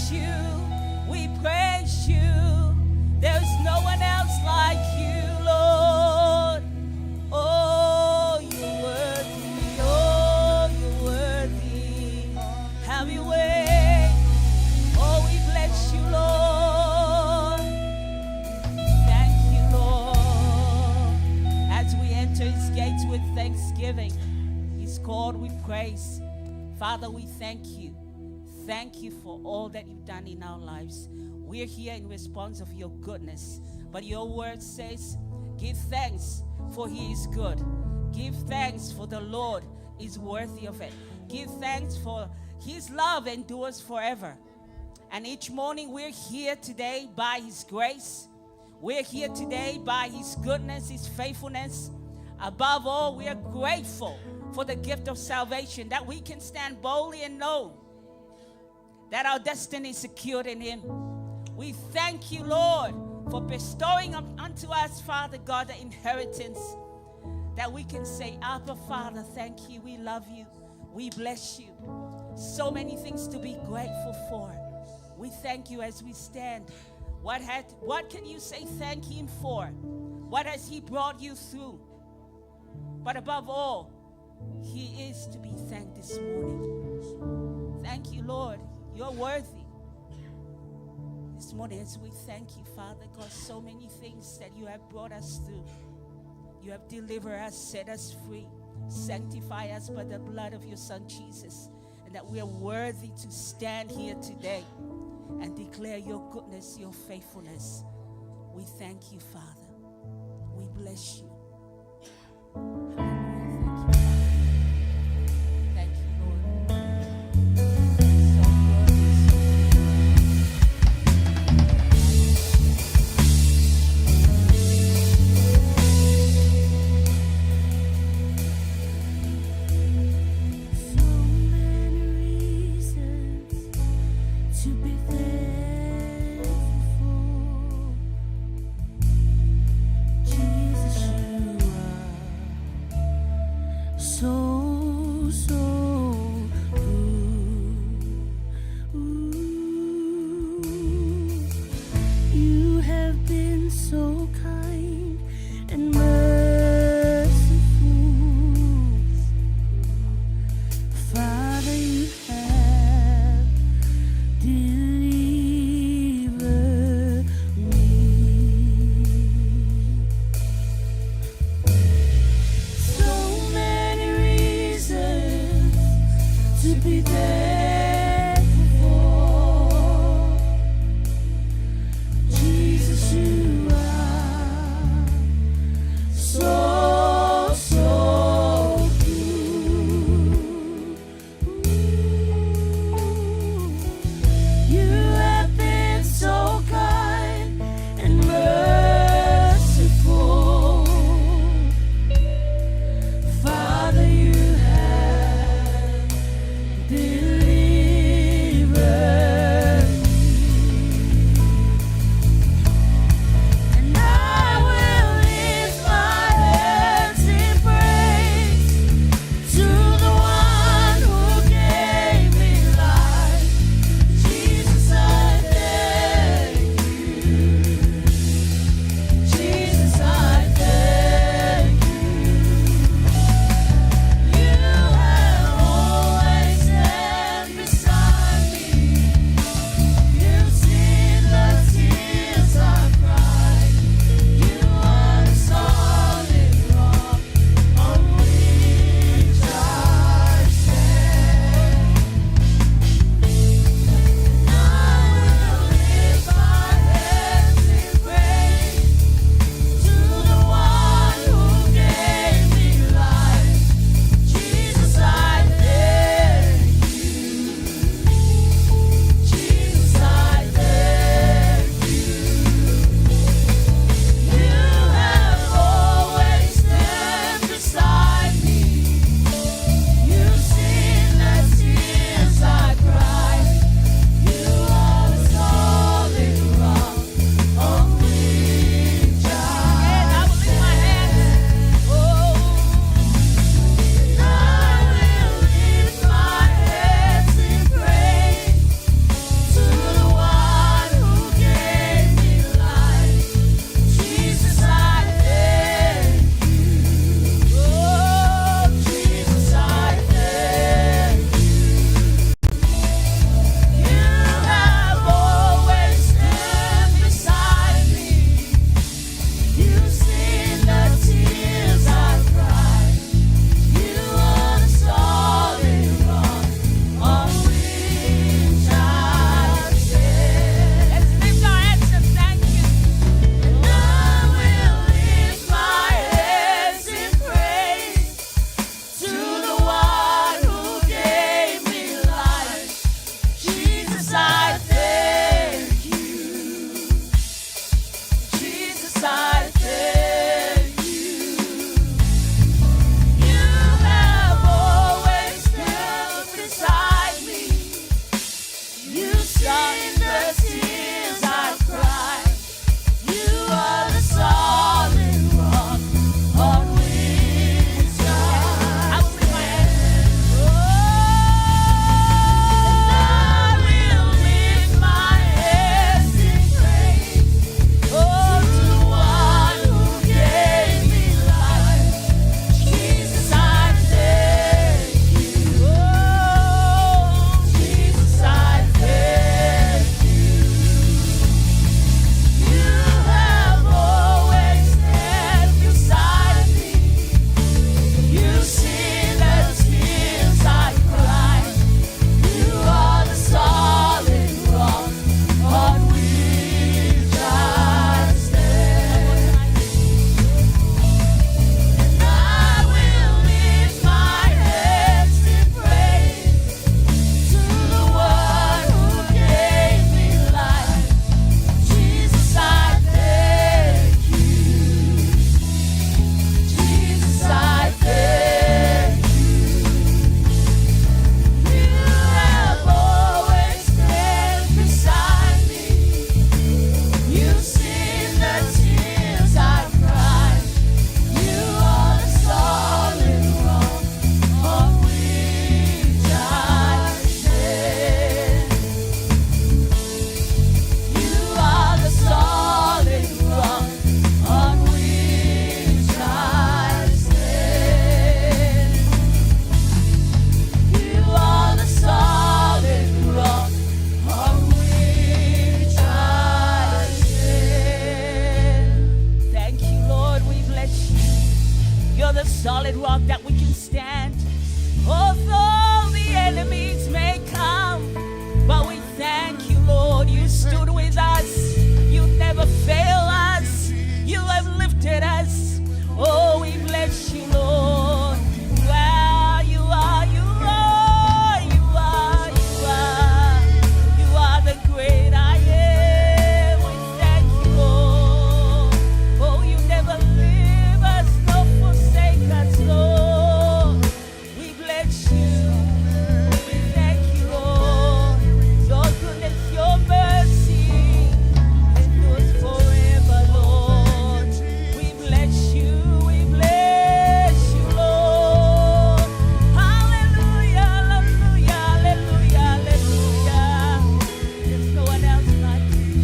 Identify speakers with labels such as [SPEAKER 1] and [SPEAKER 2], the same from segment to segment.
[SPEAKER 1] bless you. We praise you. There's no one else like you, Lord. Oh, you're worthy. Oh, you're worthy. Have your way. Oh, we bless you, Lord. Thank you, Lord. As we enter his gates with thanksgiving, his court with praise. Father, we thank you. Thank you for all that you've done in our lives. We're here in response of your goodness. But your word says, give thanks, for he is good. Give thanks, for the Lord is worthy of it. Give thanks, for his love endures forever. And each morning we're here today by his grace. We're here today by his goodness, his faithfulness. Above all, we are grateful for the gift of salvation, that we can stand boldly and know that our destiny is secured in him. We thank you, Lord, for bestowing unto us, Father God, the inheritance, that we can say, Abba, Father, thank you, we love you, we bless you. So many things to be grateful for. We thank you as we stand. What can you say thank him for? What has he brought you through? But above all, he is to be thanked this morning. Thank you, Lord. You're worthy. This morning as we thank you, Father God, so many things that you have brought us through. You have delivered us, set us free, sanctify us by the blood of your Son Jesus, and that we are worthy to stand here today and declare your goodness, your faithfulness. We thank you, Father. We bless you. solid rock that we can stand. Although the enemies may come, but we thank you, Lord. You stood with us. You never fail us. You have lifted us. Oh, we bless you, Lord. Wow, you are, you are, you are, you are. You are the great I am. We thank you, Lord. Oh, you never leave us nor forsake us, Lord. We bless you. We thank you, Lord. Your goodness, your mercy endures forever, Lord. We bless you. We bless you, Lord. Hallelujah, hallelujah, hallelujah, hallelujah. There's no one else like you.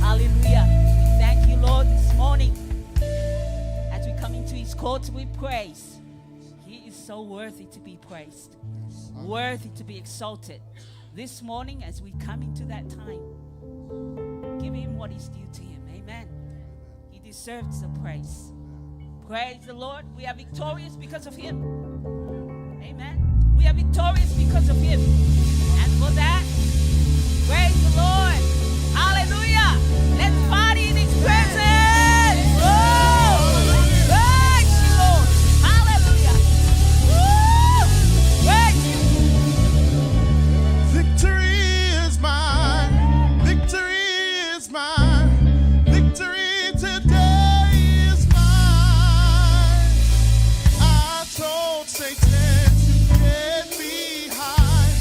[SPEAKER 1] Hallelujah. We thank you, Lord, this morning as we come into his courts with praise. He is so worthy to be praised, worthy to be exalted. This morning as we come into that time, give him what is due to him. Amen. He deserves the praise. Praise the Lord. We are victorious because of him. Amen. We are victorious because of him. And for that, praise the Lord. Hallelujah. Let's party in his presence. Oh, praise you, Lord. Hallelujah. Woo. Praise you.
[SPEAKER 2] Victory is mine. Victory is mine. Victory today is mine. I told Satan to get behind.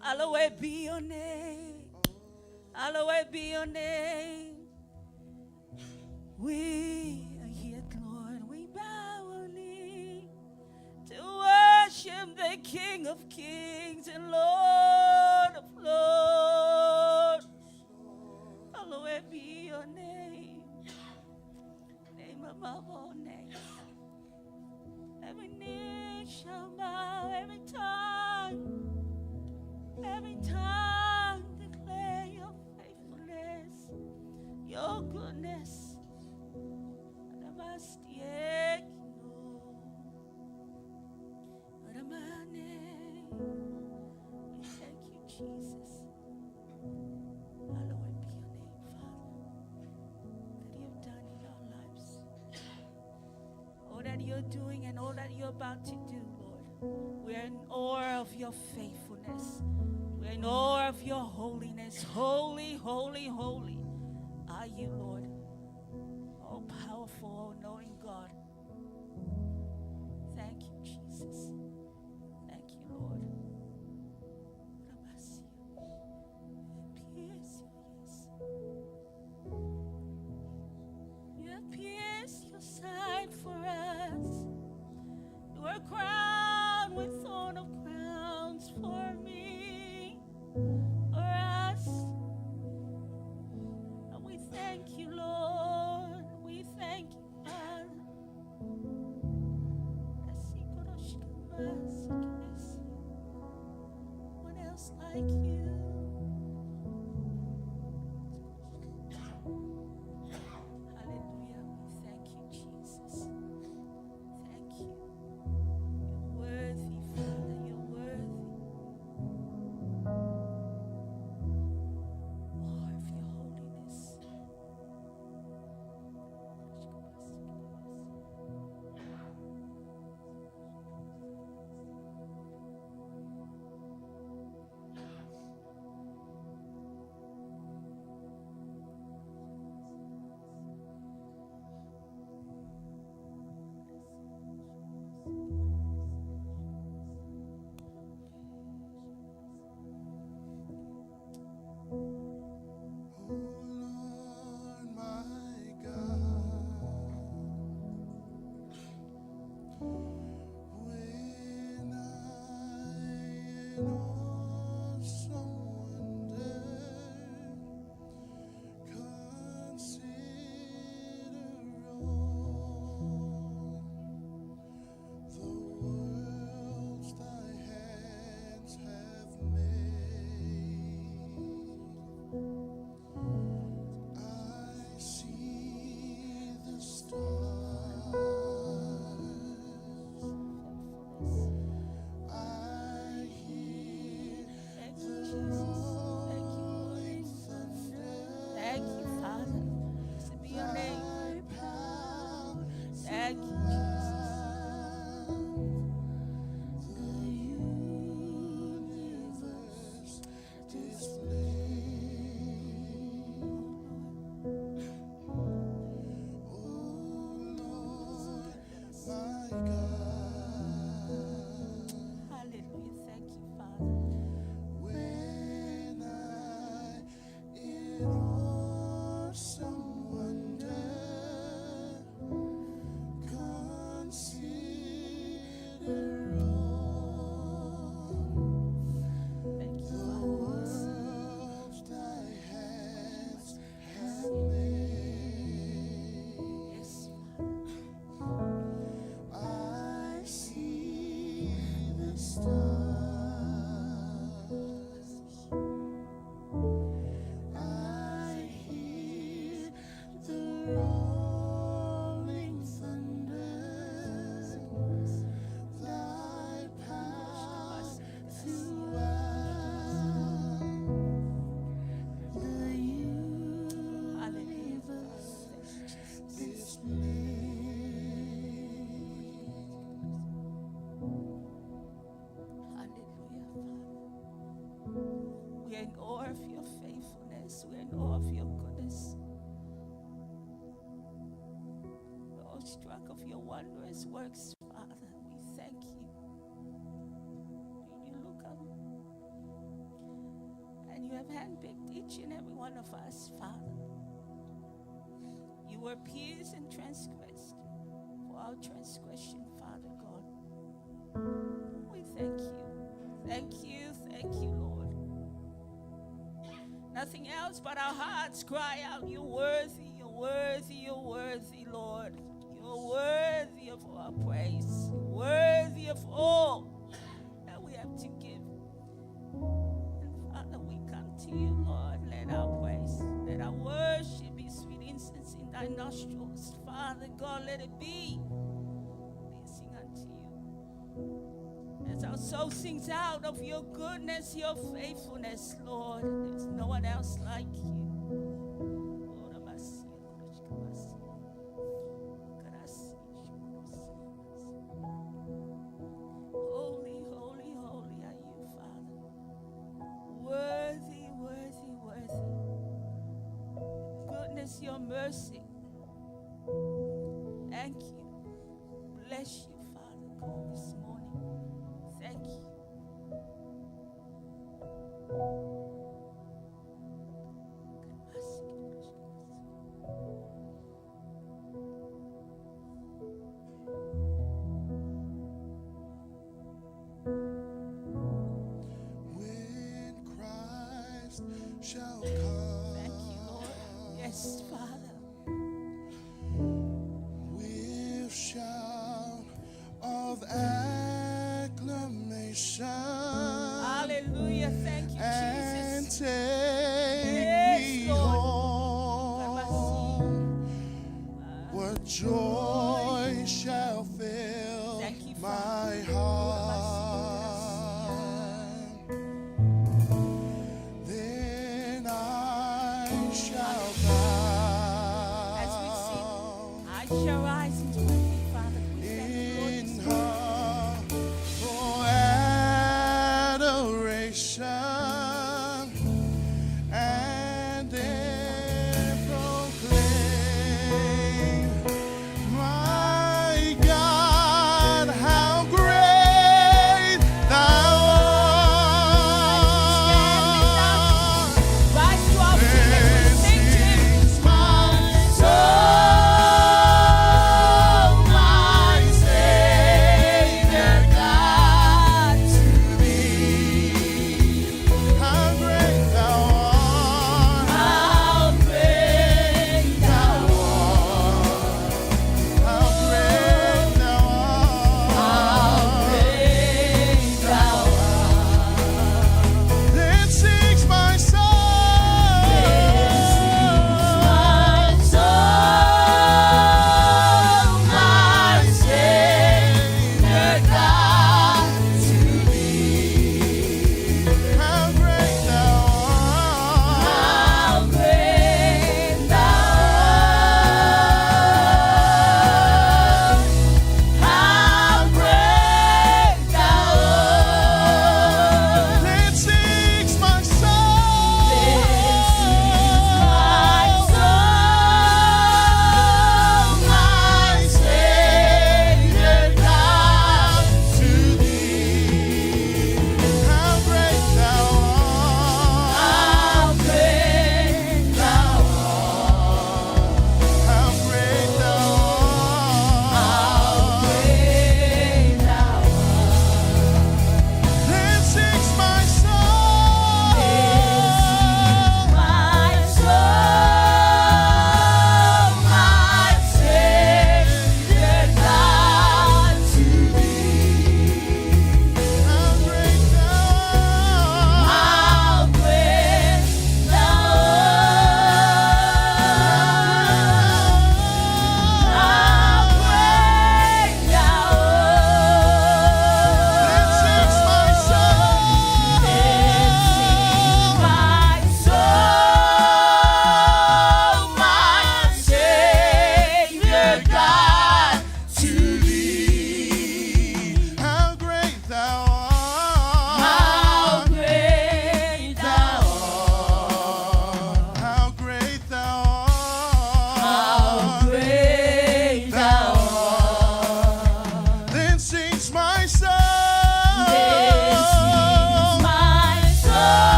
[SPEAKER 1] Hallowed be your name. Hallowed be your name. We are here, Lord. We bow our knee to worship the King of Kings and Lord of Lords. Hallowed be your name. Name above all names. Every knee shall bow, every tongue declare your faithfulness, your goodness. We thank you, Jesus. Hallowed be your name, Father, that you have done in our lives. All that you're doing and all that you're about to do, Lord. We're in awe of your faithfulness. We're in awe of your holiness. Holy, holy, holy are you, Lord. All powerful, all knowing God. Thank you, Jesus. Thank you, Lord. You have pierced your side for us. You were crowned with thorn of crowns for me, for us. And we thank you, Lord. We thank you, Father. One else like you. Hallelujah. We thank you, Jesus. Thank you. You're worthy, Father. You're worthy. More of your holiness. Struck of your wondrous works, Father. We thank you. handpicked each and every one of us, Father. You were pierced and transgressed for our transgression, Father God. We thank you. Thank you, Lord. Nothing else but our hearts cry out, you're worthy, you're worthy, you're worthy, Lord. You're worthy of our praise, worthy of all that we have to give. And Father, we come to you, Lord. Let our praise, let our worship be sweet incense in thy nostrils. Father God, let it be pleasing unto you. As our soul sings out of your goodness, your faithfulness, Lord, there's no one else like you. Holy, holy, holy are you, Father. Worthy, worthy, worthy. Goodness, your mercy. Thank you. Bless you, Father God, this morning. Thank you.
[SPEAKER 2] When Christ shall come,
[SPEAKER 1] Thank you, Lord. Yes, Father.
[SPEAKER 2] with shout of acclamation,
[SPEAKER 1] Hallelujah. Thank you,
[SPEAKER 2] and
[SPEAKER 1] Jesus.
[SPEAKER 2] take
[SPEAKER 1] Yes,
[SPEAKER 2] me
[SPEAKER 1] Lord.
[SPEAKER 2] home. What joy shall fill
[SPEAKER 1] Thank you,
[SPEAKER 2] my
[SPEAKER 1] Father.
[SPEAKER 2] heart? Then I shall
[SPEAKER 1] As we
[SPEAKER 2] bow
[SPEAKER 1] sing, I shall rise into my feet, Father. We thank you, Lord,
[SPEAKER 2] in
[SPEAKER 1] this morning.
[SPEAKER 2] humble adoration, and then proclaim, my God, how great thou art.
[SPEAKER 1] Rise to our feet as we
[SPEAKER 2] Then
[SPEAKER 1] sing to him.
[SPEAKER 2] sings my soul,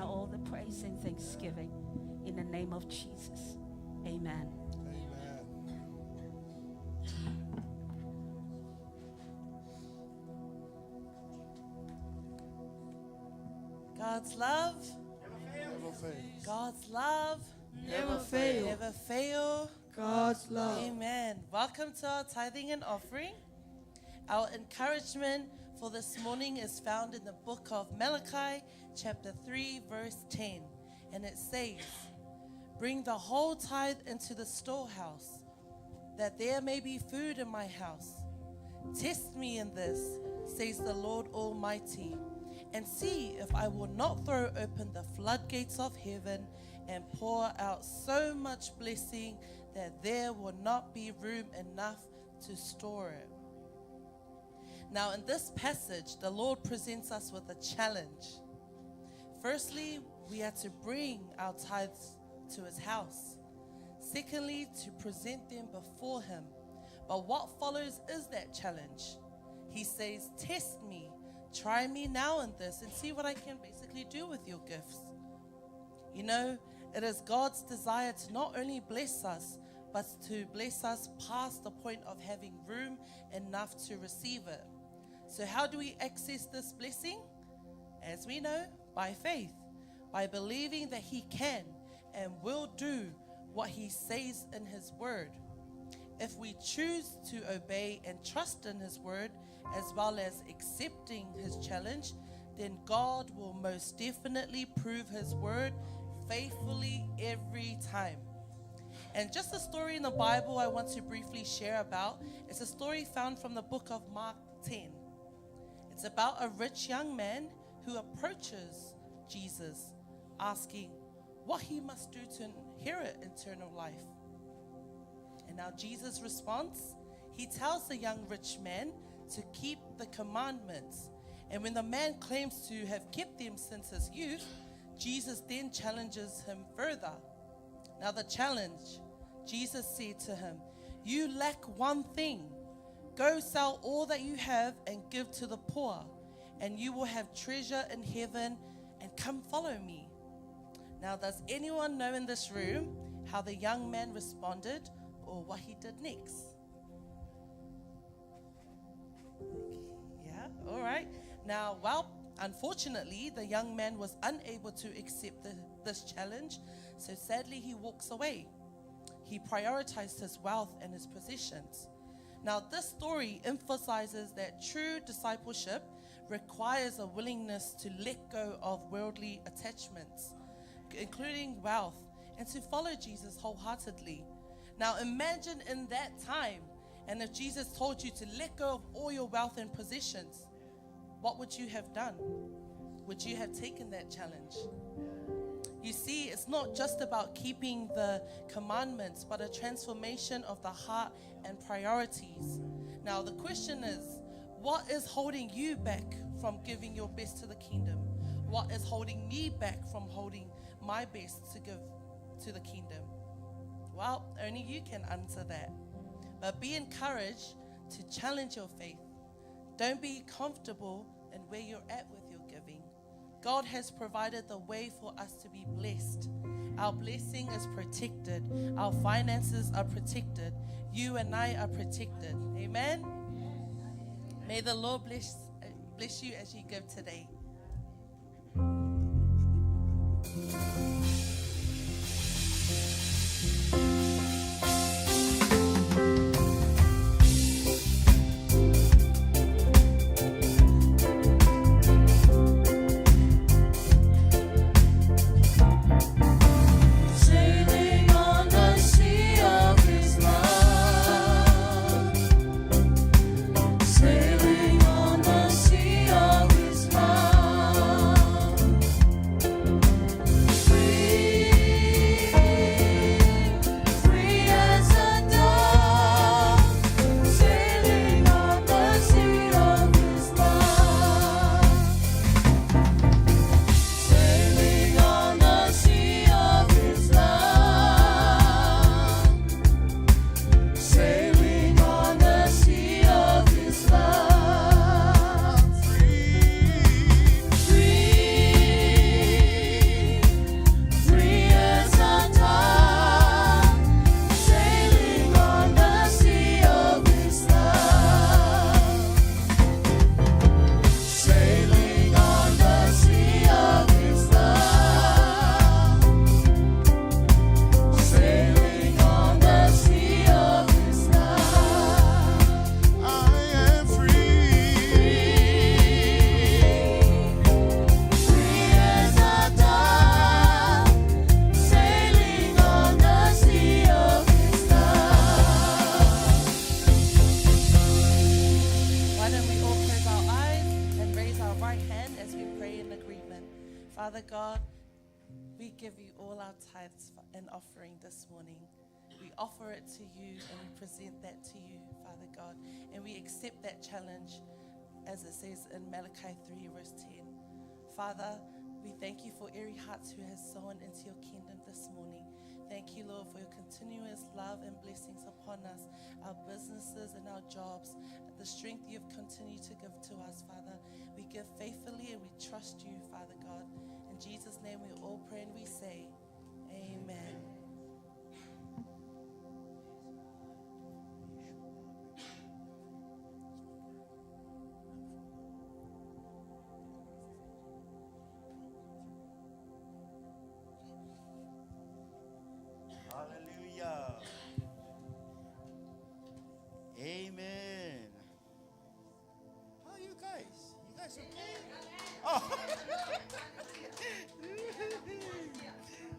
[SPEAKER 1] all the praise and thanksgiving in the name of Jesus. Amen.
[SPEAKER 2] Amen.
[SPEAKER 3] God's love,
[SPEAKER 2] Never fail.
[SPEAKER 3] God's love,
[SPEAKER 4] Never fail.
[SPEAKER 3] never fail.
[SPEAKER 4] God's love.
[SPEAKER 3] Amen. Welcome to our tithing and offering. Our encouragement for this morning is found in the book of Malachi, chapter 3, verse 10. And it says, "Bring the whole tithe into the storehouse, that there may be food in my house. Test me in this, says the Lord Almighty, and see if I will not throw open the floodgates of heaven and pour out so much blessing that there will not be room enough to store it." Now, in this passage, the Lord presents us with a challenge. Firstly, we are to bring our tithes to his house. Secondly, to present them before him. But what follows is that challenge. He says, "Test me, try me now in this, and see what I can basically do with your gifts." You know, it is God's desire to not only bless us, but to bless us past the point of having room enough to receive it. So how do we access this blessing? As we know, by faith, by believing that he can and will do what he says in his word. If we choose to obey and trust in his word, as well as accepting his challenge, then God will most definitely prove his word faithfully every time. And just a story in the Bible I want to briefly share about. It's a story found from the book of Mark 10. It's about a rich young man who approaches Jesus, asking what he must do to inherit eternal life. And now Jesus responds. He tells the young rich man to keep the commandments. And when the man claims to have kept them since his youth, Jesus then challenges him further. Now the challenge, Jesus said to him, "You lack one thing. Go sell all that you have and give to the poor, and you will have treasure in heaven, and come follow me." Now, does anyone know in this room how the young man responded or what he did next? Yeah, all right. Now, well, unfortunately, the young man was unable to accept this challenge, so sadly he walks away. He prioritized his wealth and his possessions. Now, this story emphasizes that true discipleship requires a willingness to let go of worldly attachments, including wealth, and to follow Jesus wholeheartedly. Now, imagine in that time, and if Jesus told you to let go of all your wealth and possessions, what would you have done? Would you have taken that challenge? You see, it's not just about keeping the commandments, but a transformation of the heart and priorities. Now, the question is, what is holding you back from giving your best to the kingdom? What is holding me back from holding my best to give to the kingdom? Well, only you can answer that. But be encouraged to challenge your faith. Don't be comfortable in where you're at with your giving. God has provided the way for us to be blessed. Our blessing is protected. Our finances are protected. You and I are protected. Amen? May the Lord bless you as you give today.
[SPEAKER 4] Sailing on the sea of his love. Sailing on the sea of his love.
[SPEAKER 3] hand as we pray in agreement. Father God, we give you all our tithes and offering this morning. We offer it to you and we present that to you, Father God. And we accept that challenge as it says in Malachi 3 verse 10. Father, we thank you for every heart who has sown into your kingdom this morning. Thank you, Lord, for your continuous love and blessings upon us, our businesses and our jobs, the strength you've continued to give to us, Father. We give faithfully and we trust you, Father God. In Jesus' name we all pray and we say, Amen.
[SPEAKER 5] Hallelujah. Amen. How are you guys? You guys okay? Oh.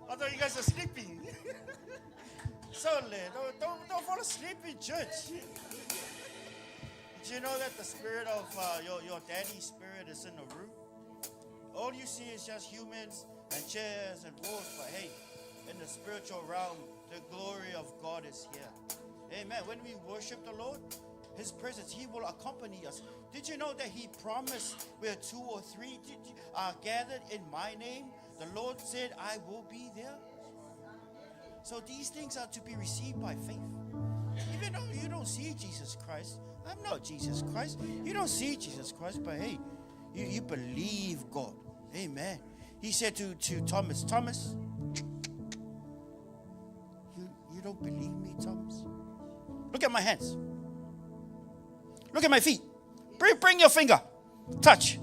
[SPEAKER 5] I thought you guys are sleeping. So late. Don't fall asleep in church. Did you know that the spirit of your daddy's spirit is in the room? All you see is just humans and chairs and walls, but hey, in the spiritual realm, the glory of God is here. Amen. When we worship the Lord, His presence, He will accompany us. Did you know that He promised where 2 or 3 are gathered in my name? The Lord said, I will be there. So these things are to be received by faith. Even though you don't see Jesus Christ, I'm not Jesus Christ. You don't see Jesus Christ, but hey, you believe God. Amen. He said to Thomas, Thomas, you don't believe me, Thomas? Look at my hands. Look at my feet. Bring your finger. Touch.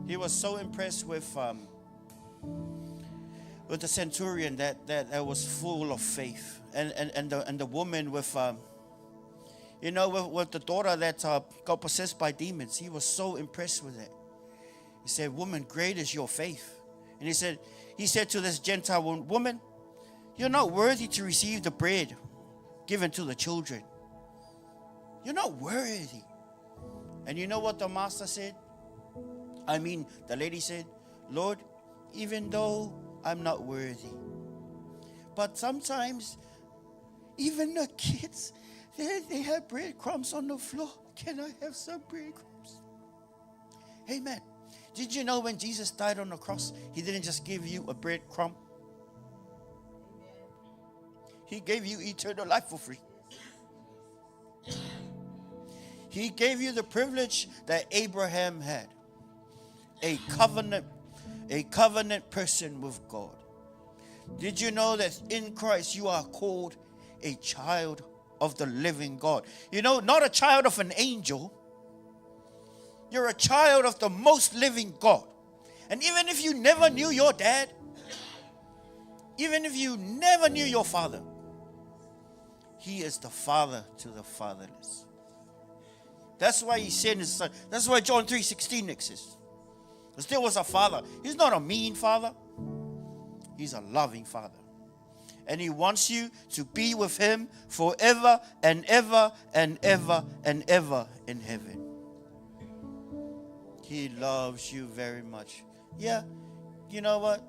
[SPEAKER 5] He was so impressed with the centurion that was full of faith, and the woman with with the daughter that got possessed by demons. He was so impressed with it. He said, "Woman, great is your faith." And he said to this Gentile woman, "You're not worthy to receive the bread given to the children. You're not worthy." And you know what the master said? The lady said, "Lord, even though I'm not worthy, but sometimes even the kids, they have breadcrumbs on the floor. Can I have some breadcrumbs?" Amen. Did you know when Jesus died on the cross, He didn't just give you a breadcrumb? He gave you eternal life for free. He gave you the privilege that Abraham had. A covenant person with God. Did you know that in Christ you are called a child of the living God? You know, not a child of an angel. You're a child of the most living God. And even if you never knew your dad, even if you never knew your father, He is the father to the fatherless. That's why He sent His son. That's why John 3:16 exists. Because there was a father. He's not a mean father. He's a loving father. And He wants you to be with Him forever and ever and ever and ever in heaven. He loves you very much. Yeah, you know what?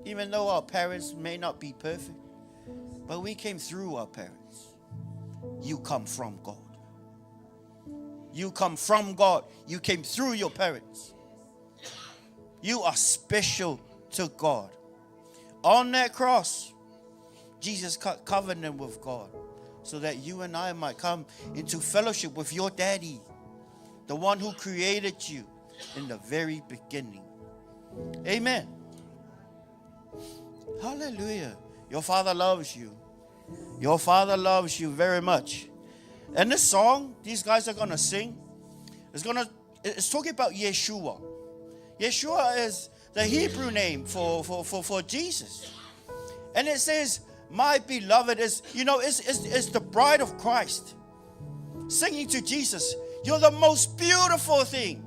[SPEAKER 5] Even though our parents may not be perfect, but we came through our parents. You come from God. You come from God. You came through your parents. You are special to God. On that cross, Jesus cut covenant with God so that you and I might come into fellowship with your daddy, the one who created you in the very beginning. Amen. Hallelujah. Your Father loves you. Your Father loves you very much. And this song, these guys are going to sing, it's talking about Yeshua. Yeshua is the Hebrew name for Jesus. And it says, my beloved is, it's the bride of Christ. Singing to Jesus, you're the most beautiful thing.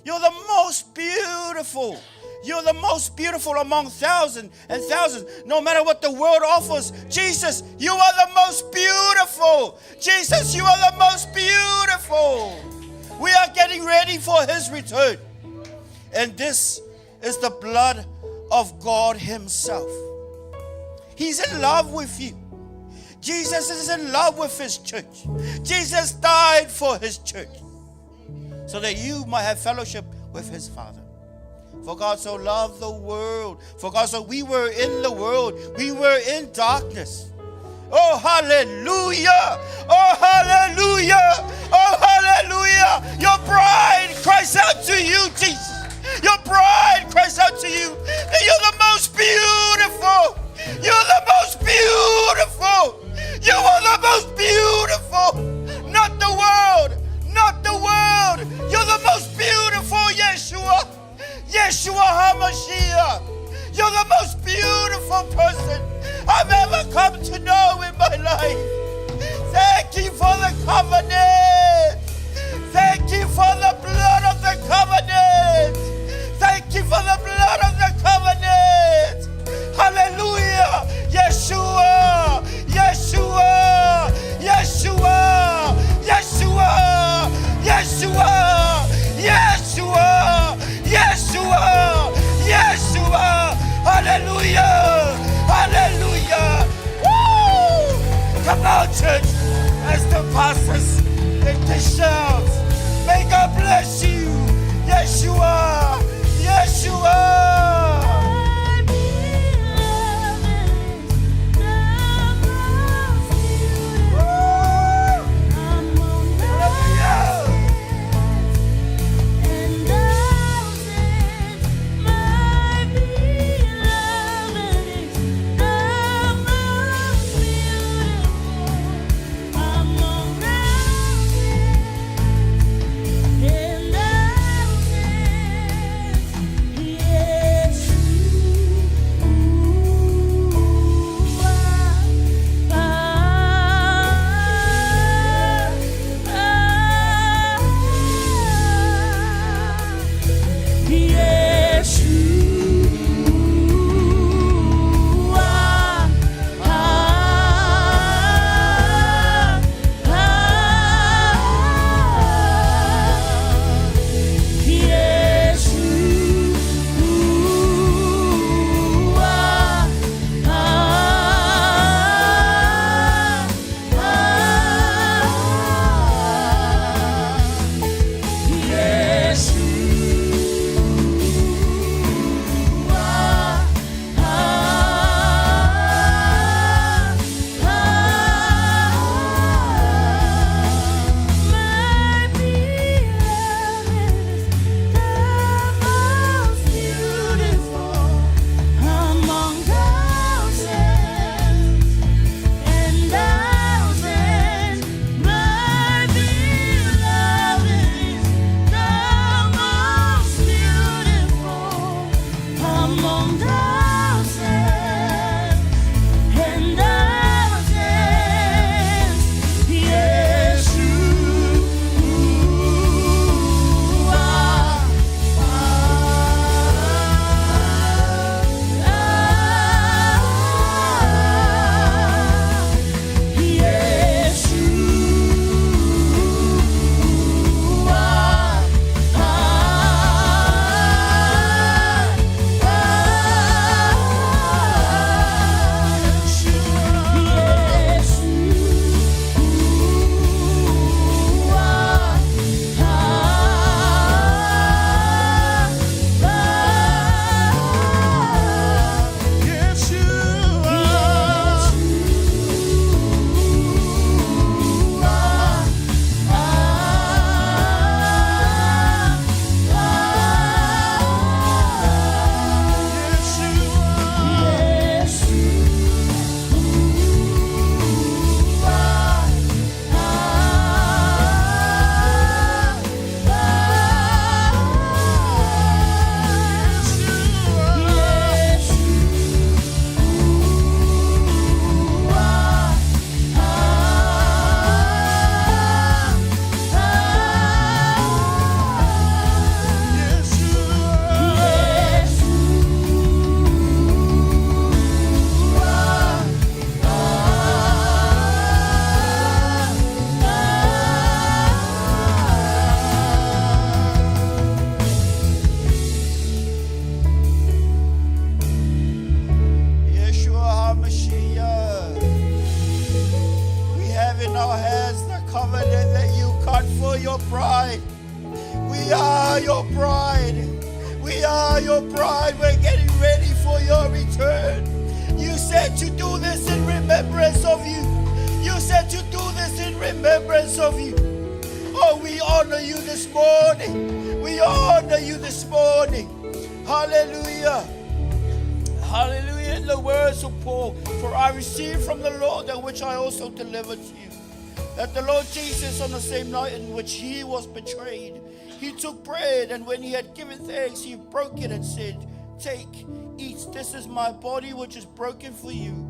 [SPEAKER 5] You're the most beautiful. You're the most beautiful among thousands and thousands. No matter what the world offers, Jesus, you are the most beautiful. Jesus, you are the most beautiful. We are getting ready for his return. And this is the blood of God himself. He's in love with you. Jesus is in love with his church. Jesus died for his church so that you might have fellowship with his Father. For God so loved the world. For God so we were in the world. We were in darkness. Oh, hallelujah. Oh, hallelujah. Oh, hallelujah. Your bride cries out to you, Jesus. Your bride cries out to you that you're the most beautiful. You're the most beautiful. You are the most beautiful. Not the world. Not the world. You're the most beautiful, Yeshua. Yeshua HaMashiach. You're the most beautiful person I've ever come to know in my life. Thank you for the covenant. Thank you for the blood of the covenant. Thank you for the blood of the covenant. Hallelujah. Yeshua. Yeshua. Yeshua. Yeshua. Yeshua. Yeshua. Yeshua. Yeshua. Hallelujah. Hallelujah. Woo! Come on, church, as the pastors and the shouts. May God bless you. Yeshua. Yeshua. are your bride. We are your bride. We're getting ready for your return. You said to do this in remembrance of you. You said to do this in remembrance of you. Oh, we honor you this morning. We honor you this morning. Hallelujah. Hallelujah. In the words of Paul, for I received from the Lord that which I also delivered to you. That the Lord Jesus, on the same night in which he was betrayed, he took bread, and when he had given thanks, he broke it and said, take, eat, this is my body which is broken for you.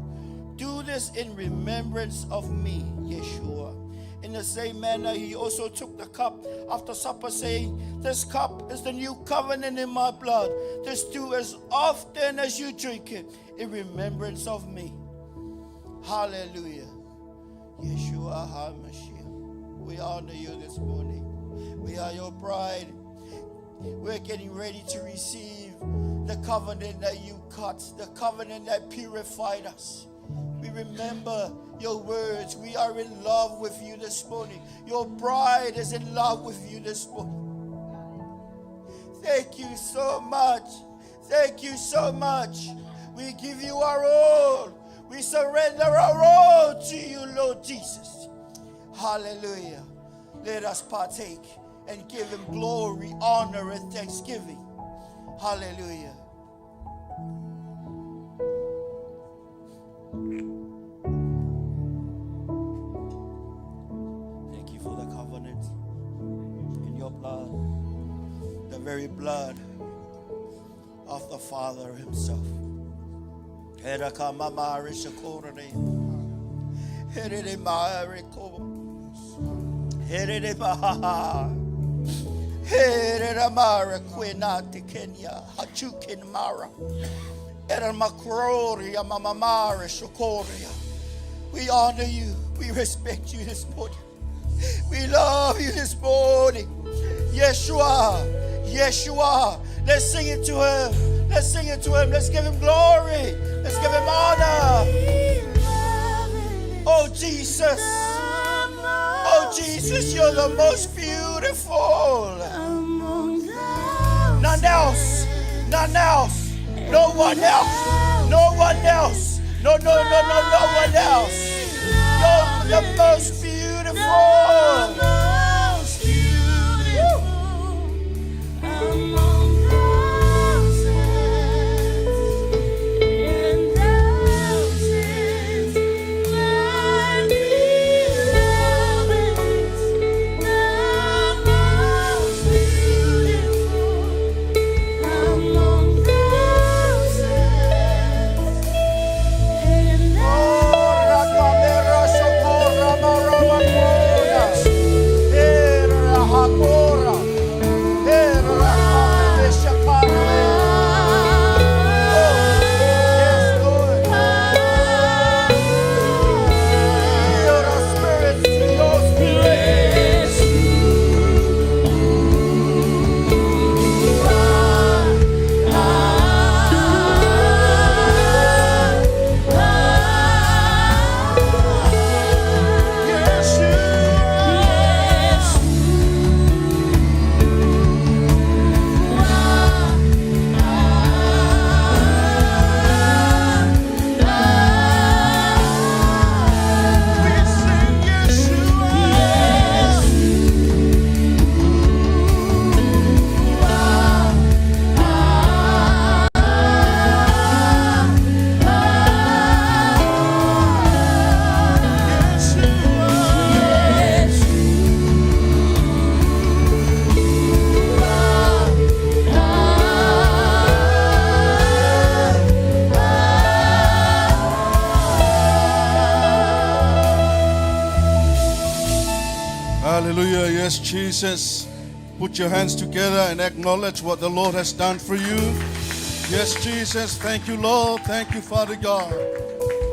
[SPEAKER 5] Do this in remembrance of me, Yeshua. In the same manner, he also took the cup after supper, saying, this cup is the new covenant in my blood. This do as often as you drink it in remembrance of me. Hallelujah. Yeshua HaMashiach. We honor you this morning. We are your bride. We're getting ready to receive the covenant that you cut, the covenant that purified us. We remember your words. We are in love with you this morning. Your bride is in love with you this morning. Thank you so much. Thank you so much. We give you our all. We surrender our all to you, Lord Jesus. Hallelujah. Let us partake and give him glory, honor, and thanksgiving. Hallelujah. Thank you for the covenant in your blood, the very blood of the Father himself. We honor you. We respect you this morning. We love you this morning. Yeshua, Yeshua. Let's sing it to him. Let's sing it to him. Let's give him glory. Let's give him honor. Oh, Jesus. Oh, Jesus, you're the most beautiful. None else. None else. No one else. No one else. No one else. You're the most beautiful.
[SPEAKER 2] Hallelujah. Yes, Jesus. Put your hands together and acknowledge what the Lord has done for you. Yes, Jesus. Thank you, Lord. Thank you, Father God.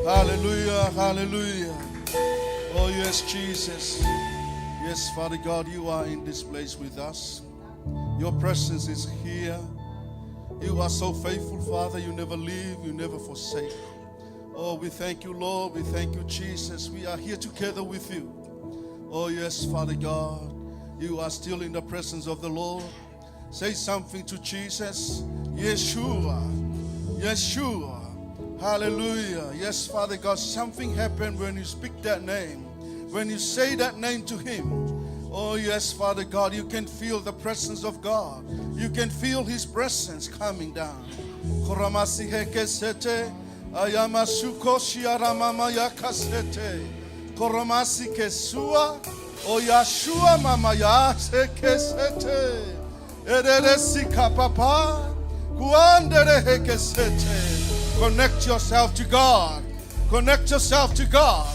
[SPEAKER 2] Hallelujah. Hallelujah. Oh, yes, Jesus. Yes, Father God, you are in this place with us. Your presence is here. You are so faithful, Father. You never leave, you never forsake. Oh, we thank you, Lord. We thank you, Jesus. We are here together with you. Oh, yes, Father God. You are still in the presence of the Lord. Say something to Jesus. Yeshua. Yeshua. Hallelujah. Yes, Father God, something happened when you speak that name. When you say that name to him. Oh, yes, Father God, you can feel the presence of God. You can feel his presence coming down. Koramasi heke sete, ayamasuko shiaramama yakasete. Koramasi kesua, o Yashua mama ya seke sete. Ereresi kapapa, kuandere heke sete. Connect yourself to God. Connect yourself to God.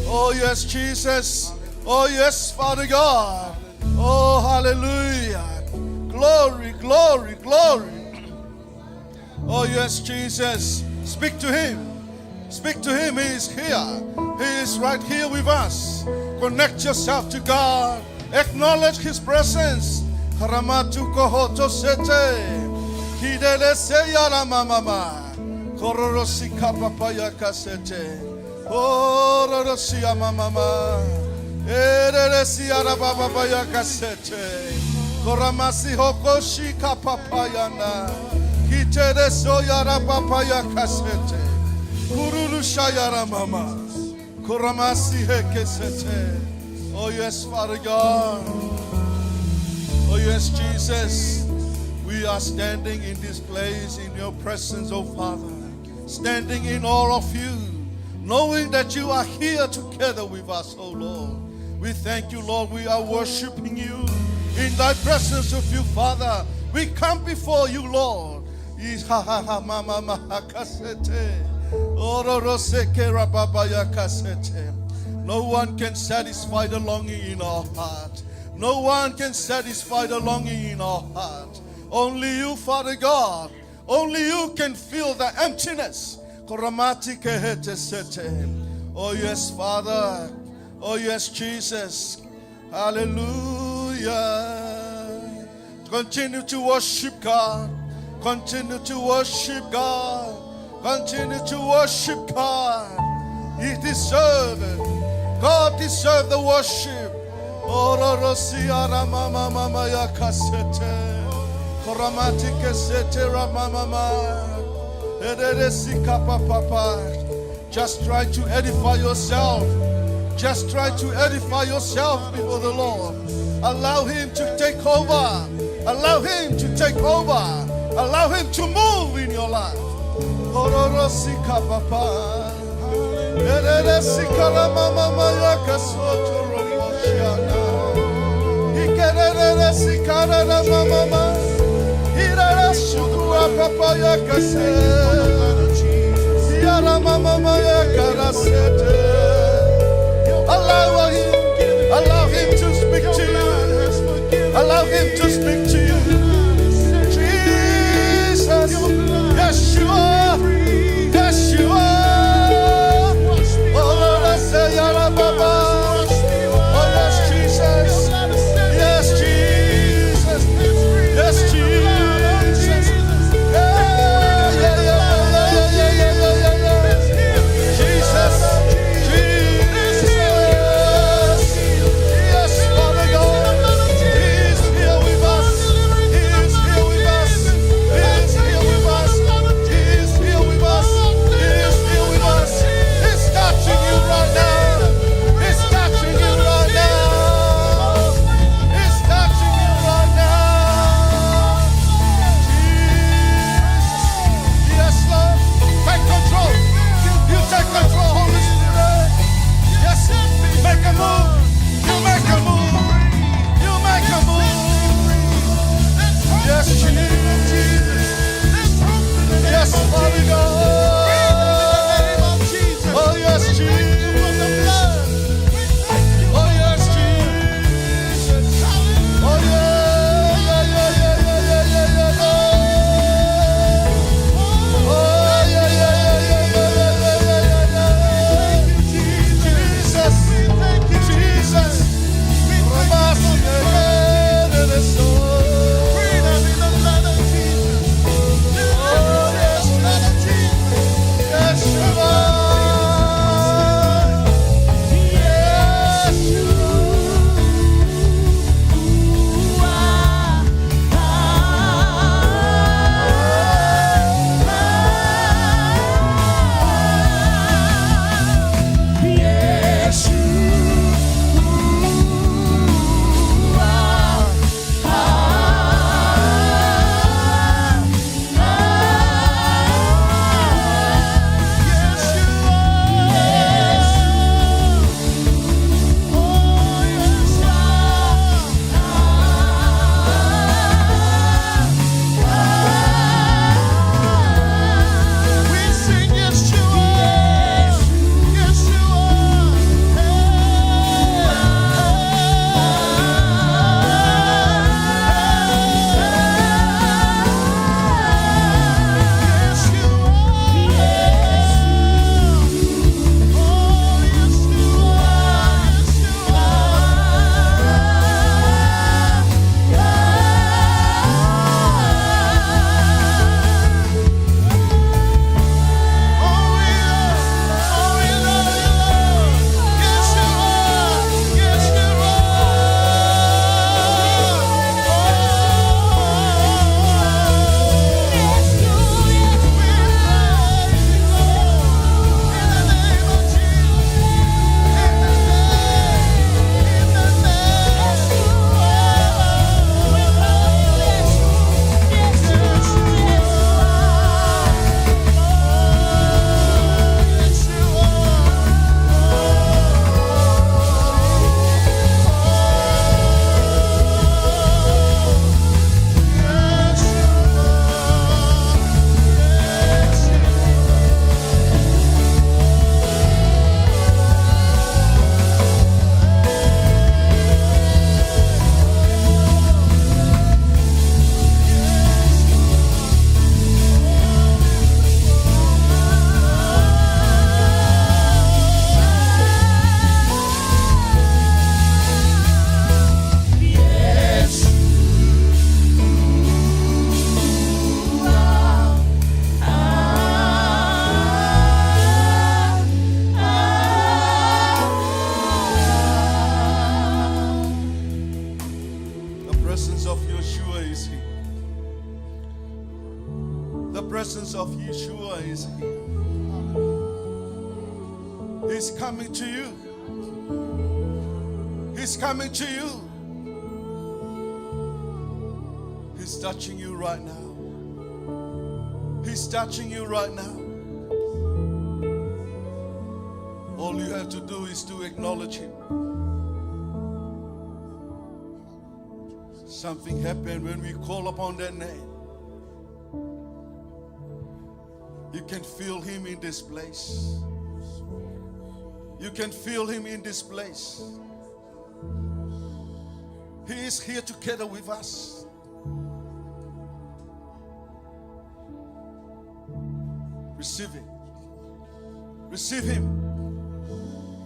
[SPEAKER 2] Oh, yes, Jesus. Oh, yes, Father God. Oh, hallelujah. Glory, glory, glory. Oh, yes, Jesus. Speak to him. Speak to him. He is here. He is right here with us. Connect yourself to God. Acknowledge his presence. Haramatu kohoto sete. Hidele seyara mama. Kororosi kapapaya kasete. Kororosi mama. Ereresi arababaya kasete. Koramasi hokoshi kapapayana. Kitere soyara papaya kasete. Kurulu shayara mama. Koramasi hekesete. Oh yes, Father God. Oh yes, Jesus. We are standing in this place in your presence, oh Father. Standing in all of you. Knowing that you are here together with us, oh Lord. We thank you, Lord. We are worshiping you in thy presence of you, Father. We come before you, Lord. No one can satisfy the longing in our heart. No one can satisfy the longing in our heart. Only you, Father God. Only you can fill the emptiness. Oh yes, Father. Oh yes, Jesus. Hallelujah. Continue to worship God. Continue to worship God. Continue to worship God. He deserves it. God deserves the worship. Just try to edify yourself. Just try to edify yourself before the Lord. Allow him to take over. Allow him to take over. Allow him to move in your life. Allow him to speak to you. Allow him to speak to you. Jesus, yes you are. Yes you are. Oh Lord, I say Yara Baba. Oh yes, Jesus. Yes, Jesus. Yes, Jesus. Jesus. Jesus. Yes, Father God. He's here with us. of Yeshua is here. The presence of Yeshua is here. He's coming to you. He's coming to you. He's touching you right now. He's touching you right now. All you have to do is to acknowledge Him. Something happened when we call upon that name. You can feel Him in this place. You can feel Him in this place. He is here together with us. Receive Him. Receive Him.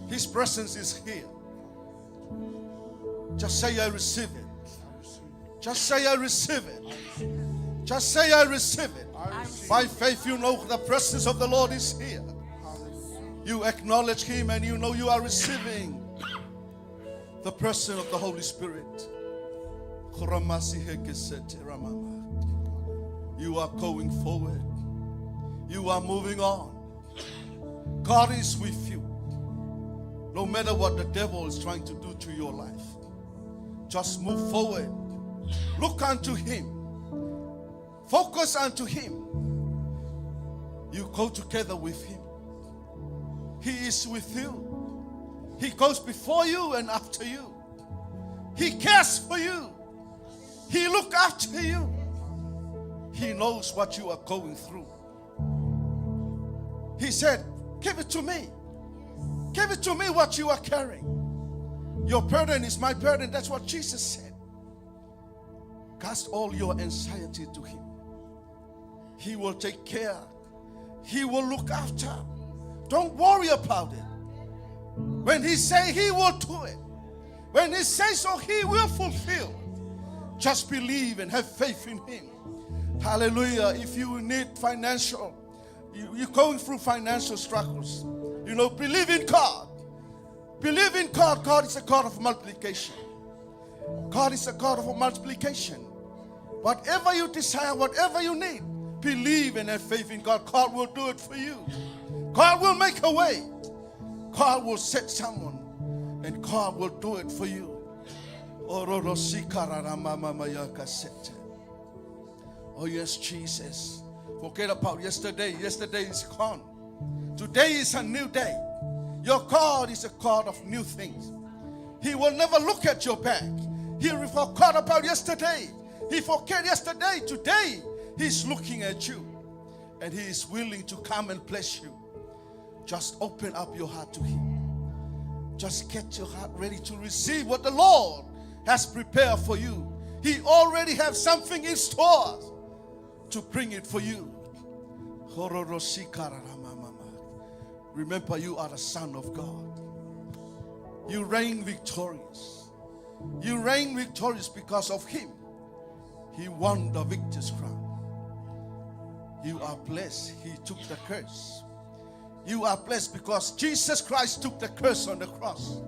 [SPEAKER 2] His presence is here. Just say, I receive it. Just say, I receive it. Just say, I receive it. By faith, you know the presence of the Lord is here. You acknowledge Him and you know you are receiving the presence of the Holy Spirit. You are going forward. You are moving on. God is with you. No matter what the devil is trying to do to your life, just move forward. Look unto Him. Focus unto Him. You go together with Him. He is with you. He goes before you and after you. He cares for you. He looks after you. He knows what you are going through. He said, give it to me. Give it to me what you are carrying. Your burden is my burden. That's what Jesus said. Cast all your anxiety to Him. He will take care. He will look after. Don't worry about it. When He say He will do it. When He says so, He will fulfill. Just believe and have faith in Him. Hallelujah. If you need financial, you're going through financial struggles, believe in God. Believe in God. God is a God of multiplication. God is a God of multiplication. Whatever you desire, whatever you need, believe and have faith in God. God will do it for you. God will make a way. God will set someone, and God will do it for you. Oh yes, Jesus. Forget about yesterday. Yesterday is gone. Today is a new day. Your God is a God of new things. He will never look at your back. He forgot about yesterday. He forget yesterday. Today, He's looking at you. And He is willing to come and bless you. Just open up your heart to Him. Just get your heart ready to receive what the Lord has prepared for you. He already has something in store to bring it for you. Remember, you are the Son of God. You reign victorious. You reign victorious because of Him. He won the victor's crown. You are blessed. He took the curse. You are blessed because Jesus Christ took the curse on the cross.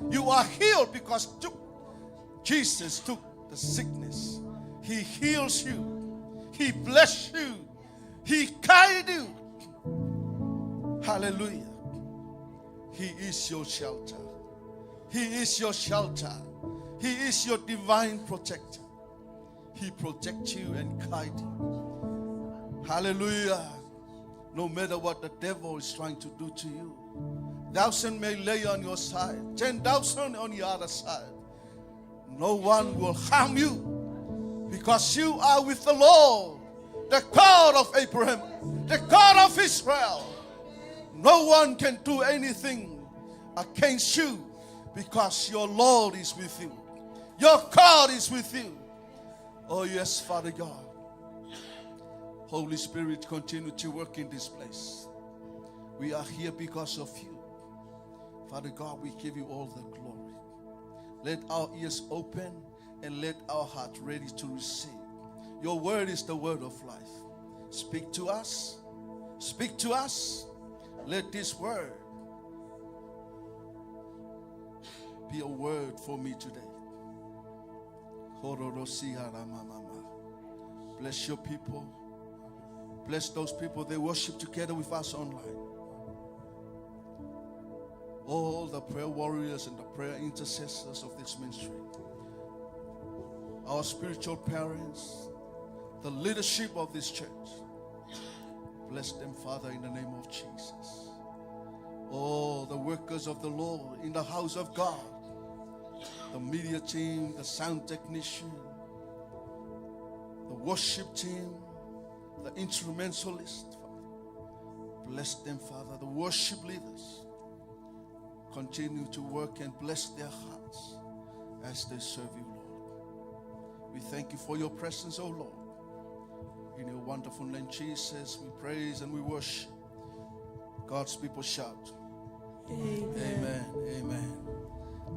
[SPEAKER 2] You are healed because Jesus took the sickness. He heals you. He bless you. He guide you. Hallelujah. He is your shelter. He is your shelter. He is your divine protector. He protects you and guides you. Hallelujah. No matter what the devil is trying to do to you. 1,000 may lay on your side, 10,000 on the other side. No one will harm you. Because you are with the Lord, the God of Abraham, the God of Israel. No one can do anything against you because your Lord is with you. Your God is with you. Oh yes, Father God. Holy Spirit, continue to work in this place. We are here because of you. Father God, we give you all the glory. Let our ears open and let our heart ready to receive. Your word is the word of life. Speak to us. Speak to us. Let this word be a word for me today. Bless your people. Bless those people they worship together with us online. All the prayer warriors and the prayer intercessors of this ministry. Our spiritual parents, the leadership of this church. Bless them, Father, in the name of Jesus. All the workers of the Lord in the house of God. The media team, the sound technician, the worship team, the instrumentalist. Bless them, Father. The worship leaders. Continue to work and bless their hearts as they serve you, Lord. We thank you for your presence, O Lord. In your wonderful name, Jesus, we praise and we worship. God's people shout.
[SPEAKER 4] Amen.
[SPEAKER 2] Amen. Amen.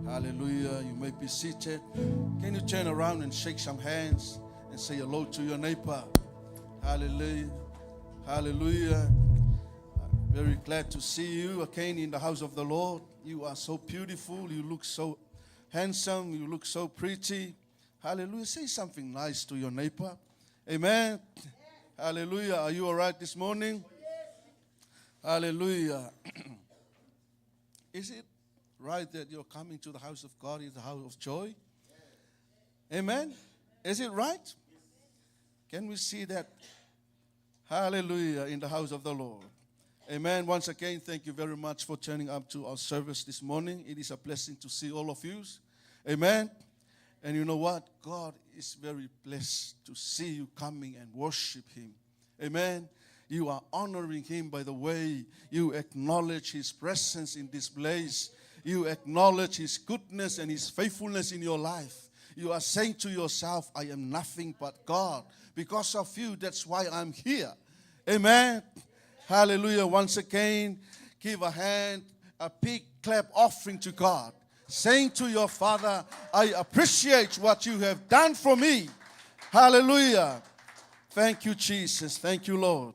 [SPEAKER 2] Hallelujah. You may be seated. Can you turn around and shake some hands and say hello to your neighbor? Hallelujah. Hallelujah. I'm very glad to see you again in the house of the Lord. You are so beautiful. You look so handsome. You look so pretty. Hallelujah. Say something nice to your neighbor. Amen. Hallelujah. Are you all right this morning? Hallelujah. Is it right that you're coming to the house of God in the house of joy? Amen. Is it right? Can we see that? Hallelujah, in the house of the Lord. Amen. Once again, thank you very much for turning up to our service this morning. It is a blessing to see all of you. Amen. And you know what? God is very blessed to see you coming and worship Him. Amen. You are honoring Him by the way you acknowledge His presence in this place. You acknowledge His goodness and His faithfulness in your life. You are saying to yourself, I am nothing but God. Because of you, that's why I'm here. Amen. Hallelujah. Once again, give a hand, a big clap offering to God. Saying to your Father, I appreciate what you have done for me. Hallelujah. Thank you, Jesus. Thank you, Lord.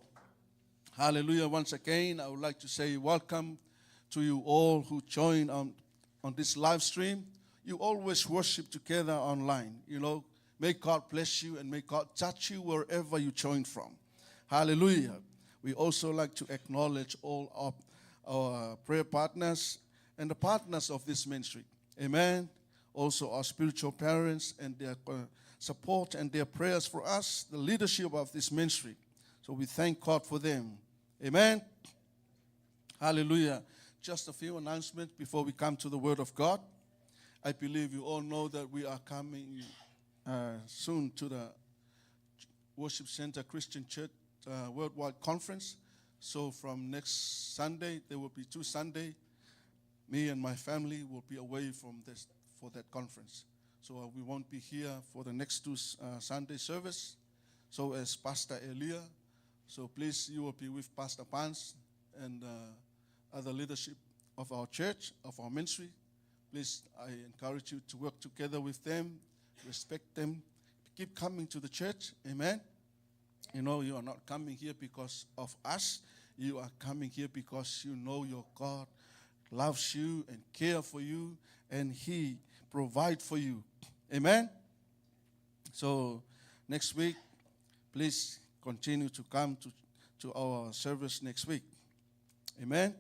[SPEAKER 2] Hallelujah. Once again, I would like to say welcome to you all who join on this live stream. You always worship together online. You know, may God bless you and may God touch you wherever you join from. Hallelujah. We also like to acknowledge all of our prayer partners and the partners of this ministry. Amen. Also our spiritual parents and their support and their prayers for us, the leadership of this ministry. So we thank God for them. Amen. Hallelujah. Just a few announcements before we come to the Word of God. I believe you all know that we are coming soon to the Worship Center Christian Church Worldwide Conference. So from next Sunday, there will be 2 Sundays. Me and my family will be away from this for that conference. So we won't be here for the next 2 Sunday service. So as Pastor Elia, so please, you will be with Pastor Pans and other leadership of our church, of our ministry. Please, I encourage you to work together with them, respect them, keep coming to the church. Amen. You know, you are not coming here because of us. You are coming here because you know your God loves you and cares for you, and He provides for you. Amen. So next week, please continue to come to our service next week. Amen.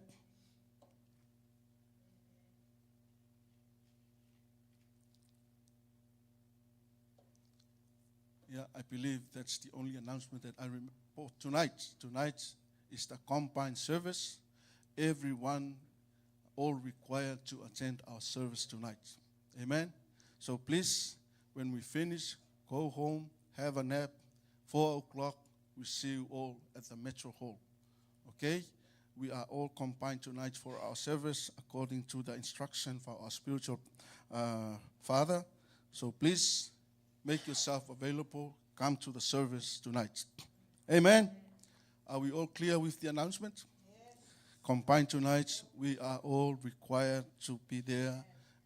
[SPEAKER 2] Yeah, I believe that's the only announcement that I remember tonight. Tonight is the combined service. Everyone, all required to attend our service tonight. Amen. So please, when we finish, go home, have a nap. 4 o'clock, we see you all at the Metro Hall. Okay? We are all combined tonight for our service according to the instruction for our spiritual father. So please make yourself available. Come to the service tonight. Amen. Are we all clear with the announcement? Yes. Combined tonight, we are all required to be there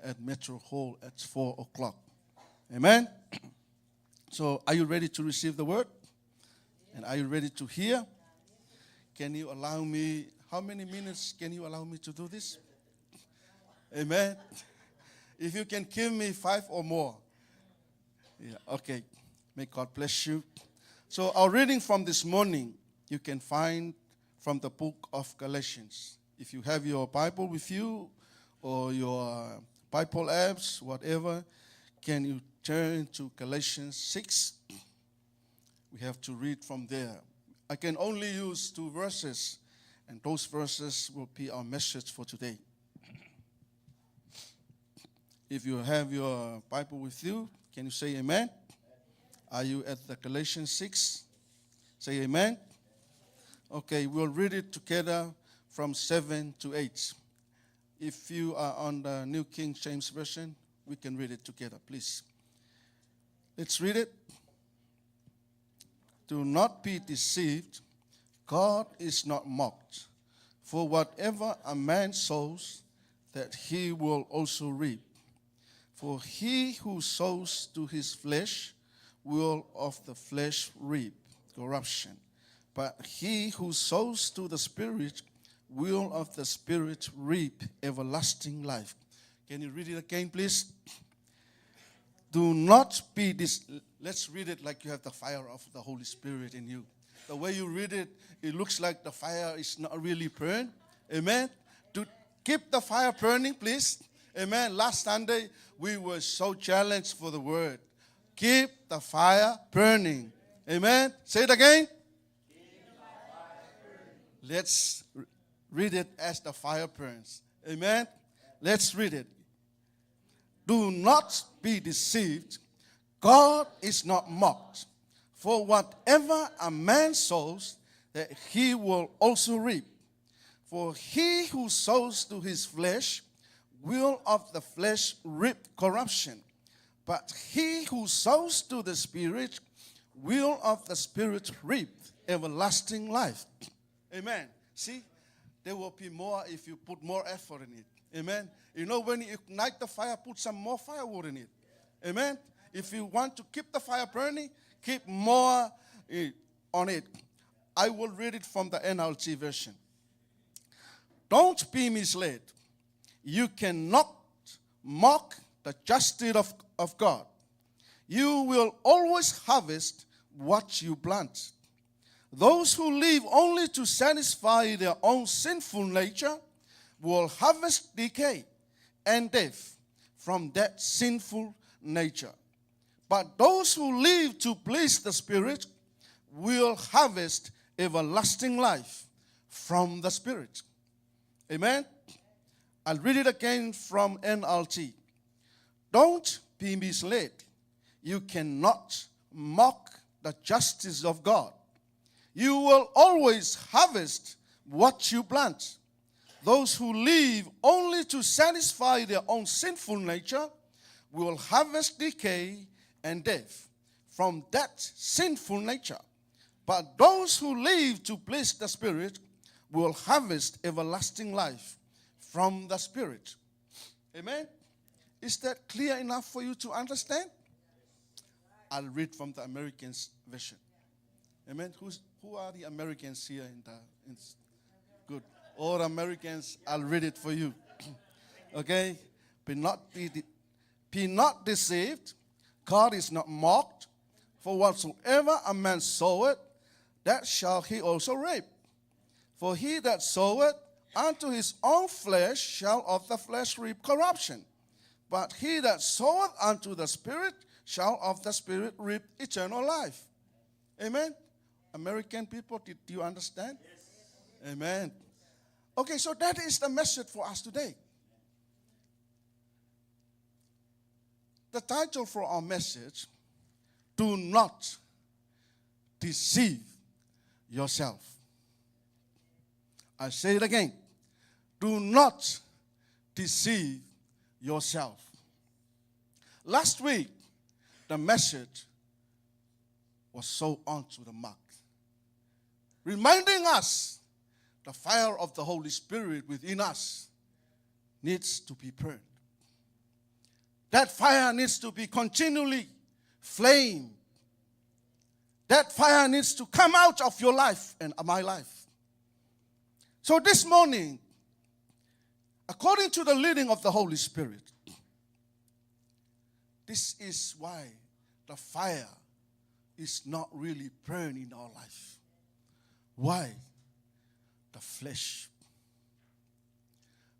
[SPEAKER 2] at Metro Hall at 4 o'clock. Amen. So are you ready to receive the word? And are you ready to hear? Can you allow me, how many minutes can you allow me to do this? Amen. If you can give me 5 or more. Yeah, okay. May God bless you. So our reading from this morning, you can find from the book of Galatians. If you have your Bible with you or your Bible apps, whatever, can you turn to Galatians 6? We have to read from there. I can only use 2 verses, and those verses will be our message for today. If you have your Bible with you, can you say amen? Are you at the Galatians 6? Say amen. Okay, we'll read it together from 7 to 8. If you are on the New King James Version, we can read it together, please. Let's read it. Do not be deceived. God is not mocked. For whatever a man sows, that he will also reap. For he who sows to his flesh will of the flesh reap corruption. But he who sows to the Spirit will of the Spirit reap everlasting life. Can you read it again, please? Do not be Let's read it like you have the fire of the Holy Spirit in you. The way you read it, it looks like the fire is not really burned. Amen. To keep the fire burning, please. Amen. Last Sunday, we were so challenged for the word. Keep the fire burning. Amen. Say it again. Let's read it as the fire burns. Amen. Let's read it. Do not be deceived. God is not mocked. For whatever a man sows, that he will also reap. For he who sows to his flesh will of the flesh reap corruption. But he who sows to the Spirit will of the Spirit reap everlasting life. Amen. See, there will be more if you put more effort in it. Amen. You know, when you ignite the fire, put some more firewood in it. Amen. If you want to keep the fire burning, keep more on it. I will read it from the NLT version. Don't be misled. You cannot mock the justice of God. You will always harvest what you plant. Those who live only to satisfy their own sinful nature will harvest decay and death from that sinful nature. But those who live to please the Spirit will harvest everlasting life from the Spirit. Amen? I'll read it again from NLT. Don't be misled. You cannot mock the justice of God. You will always harvest what you plant. Those who live only to satisfy their own sinful nature will harvest decay and death from that sinful nature. But those who live to please the Spirit will harvest everlasting life from the Spirit. Amen? Is that clear enough for you to understand? I'll read from the American version. Amen? Who are the Americans here good. All Americans, I'll read it for you. Okay? Be not deceived. God is not mocked. For whatsoever a man soweth, that shall he also reap. For he that soweth unto his own flesh shall of the flesh reap corruption. But he that soweth unto the Spirit shall of the Spirit reap eternal life. Amen? American people, did you understand? Yes. Amen. Okay, so that is the message for us today. The title for our message, do not deceive yourself. I say it again. Do not deceive yourself. Last week, the message was so on to the mark, reminding us the fire of the Holy Spirit within us needs to be burned. That fire needs to be continually flame. That fire needs to come out of your life and my life. So this morning, according to the leading of the Holy Spirit, this is why the fire is not really burning in our life. Why? The flesh.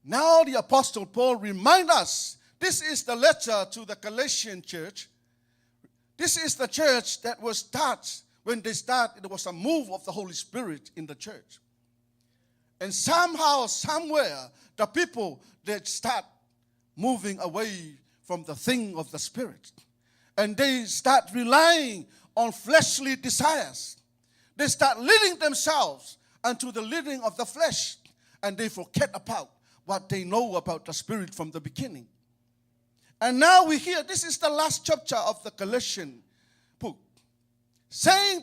[SPEAKER 2] Now the Apostle Paul reminds us, this is the letter to the Galatian church. This is the church that was when they started, there was a move of the Holy Spirit in the church. And somehow, somewhere, the people, they start moving away from the thing of the Spirit. And they start relying on fleshly desires. They start leading themselves unto the leading of the flesh. And they forget about what they know about the Spirit from the beginning. And now we hear, this is the last chapter of the Galatian book.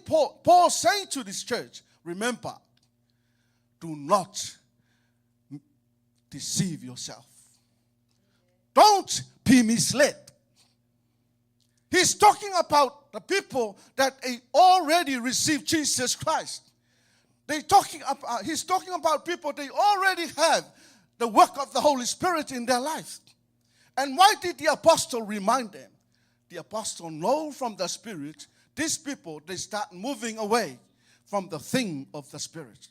[SPEAKER 2] Paul saying to this church, remember, do not deceive yourself. Don't be misled. He's talking about the people that already received Jesus Christ. He's talking about people they already have the work of the Holy Spirit in their life. And why did the apostle remind them? The apostle knows from the Spirit, these people, they start moving away from the thing of the Spirit.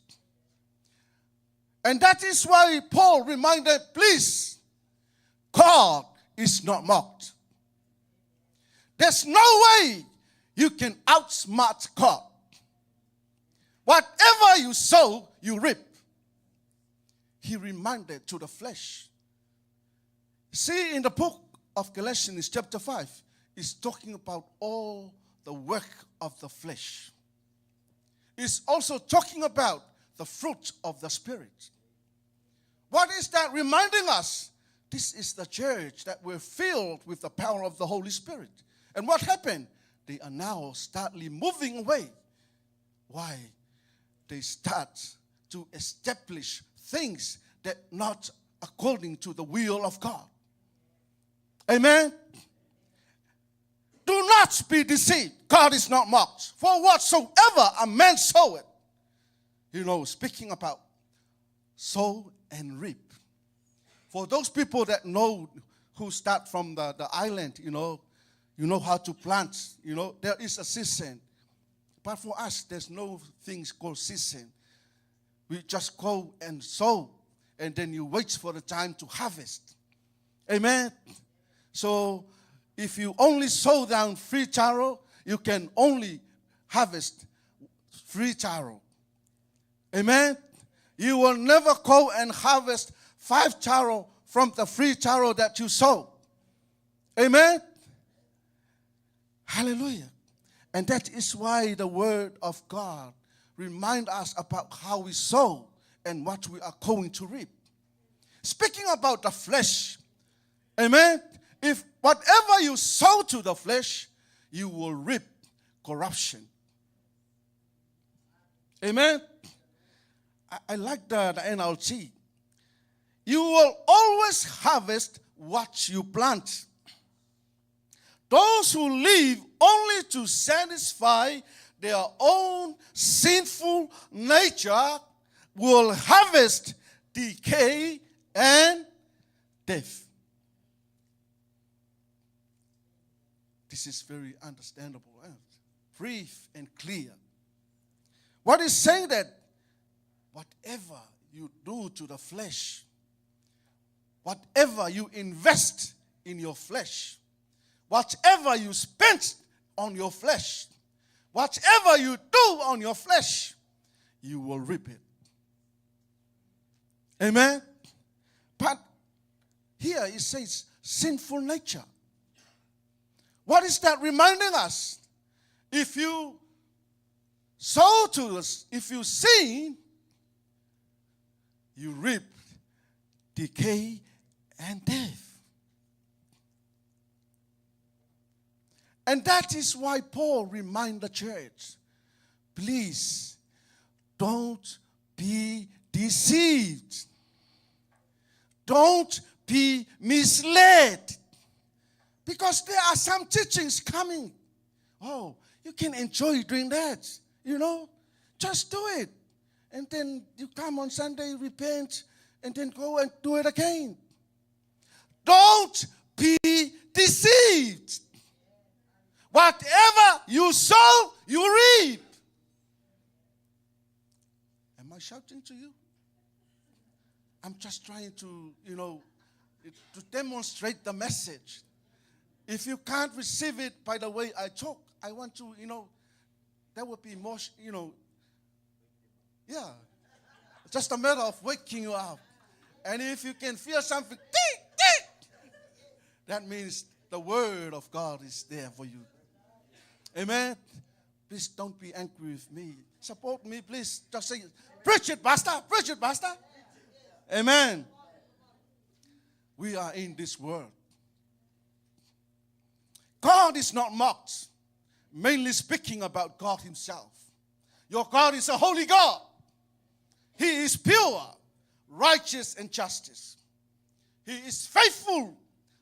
[SPEAKER 2] And that is why Paul reminded, please, God is not mocked. There's no way you can outsmart God. Whatever you sow, you reap. He reminded to the flesh. See, in the book of Galatians chapter 5, it's talking about all the work of the flesh. It's also talking about the fruit of the Spirit. What is that reminding us? This is the church that we're filled with the power of the Holy Spirit. And what happened? They are now startly moving away. Why? They start to establish things that not according to the will of God. Amen? Do not be deceived. God is not mocked. For whatsoever a man soweth, speaking about sow and reap. For those people that know, who start from the island, you know how to plant. There is a season. But for us, there's no things called season. We just go and sow, and then you wait for the time to harvest. Amen? So, if you only sow down 3 taro, you can only harvest 3 taro. Amen? You will never go and harvest 5 taro from the 3 taro that you sow. Amen? Hallelujah. And that is why the word of God reminds us about how we sow and what we are going to reap. Speaking about the flesh, amen? If whatever you sow to the flesh, you will reap corruption. Amen? I like the NLT. You will always harvest what you plant. Those who live only to satisfy their own sinful nature will harvest decay and death. This is very understandable, brief and clear. What is saying that whatever you do to the flesh, whatever you invest in your flesh, whatever you spend on your flesh, whatever you do on your flesh, you will reap it. Amen? But here it says sinful nature. What is that reminding us? If you sow to us, if you sin, you reap decay and death. And that is why Paul reminds the church, please don't be deceived. Don't be misled. Because there are some teachings coming. Oh, you can enjoy doing that. Just do it. And then you come on Sunday, repent, and then go and do it again. Don't be deceived. Whatever you sow, you reap. Am I shouting to you? I'm just trying to, to demonstrate the message. If you can't receive it by the way I talk, I want to, that would be more, yeah. Just a matter of waking you up. And if you can feel something, that means the word of God is there for you. Amen. Please don't be angry with me. Support me, please. Just say, preach it, Pastor. Preach it, Pastor. Amen. We are in this world. God is not mocked. Mainly speaking about God himself. Your God is a holy God. He is pure, righteous, and justice. He is faithful,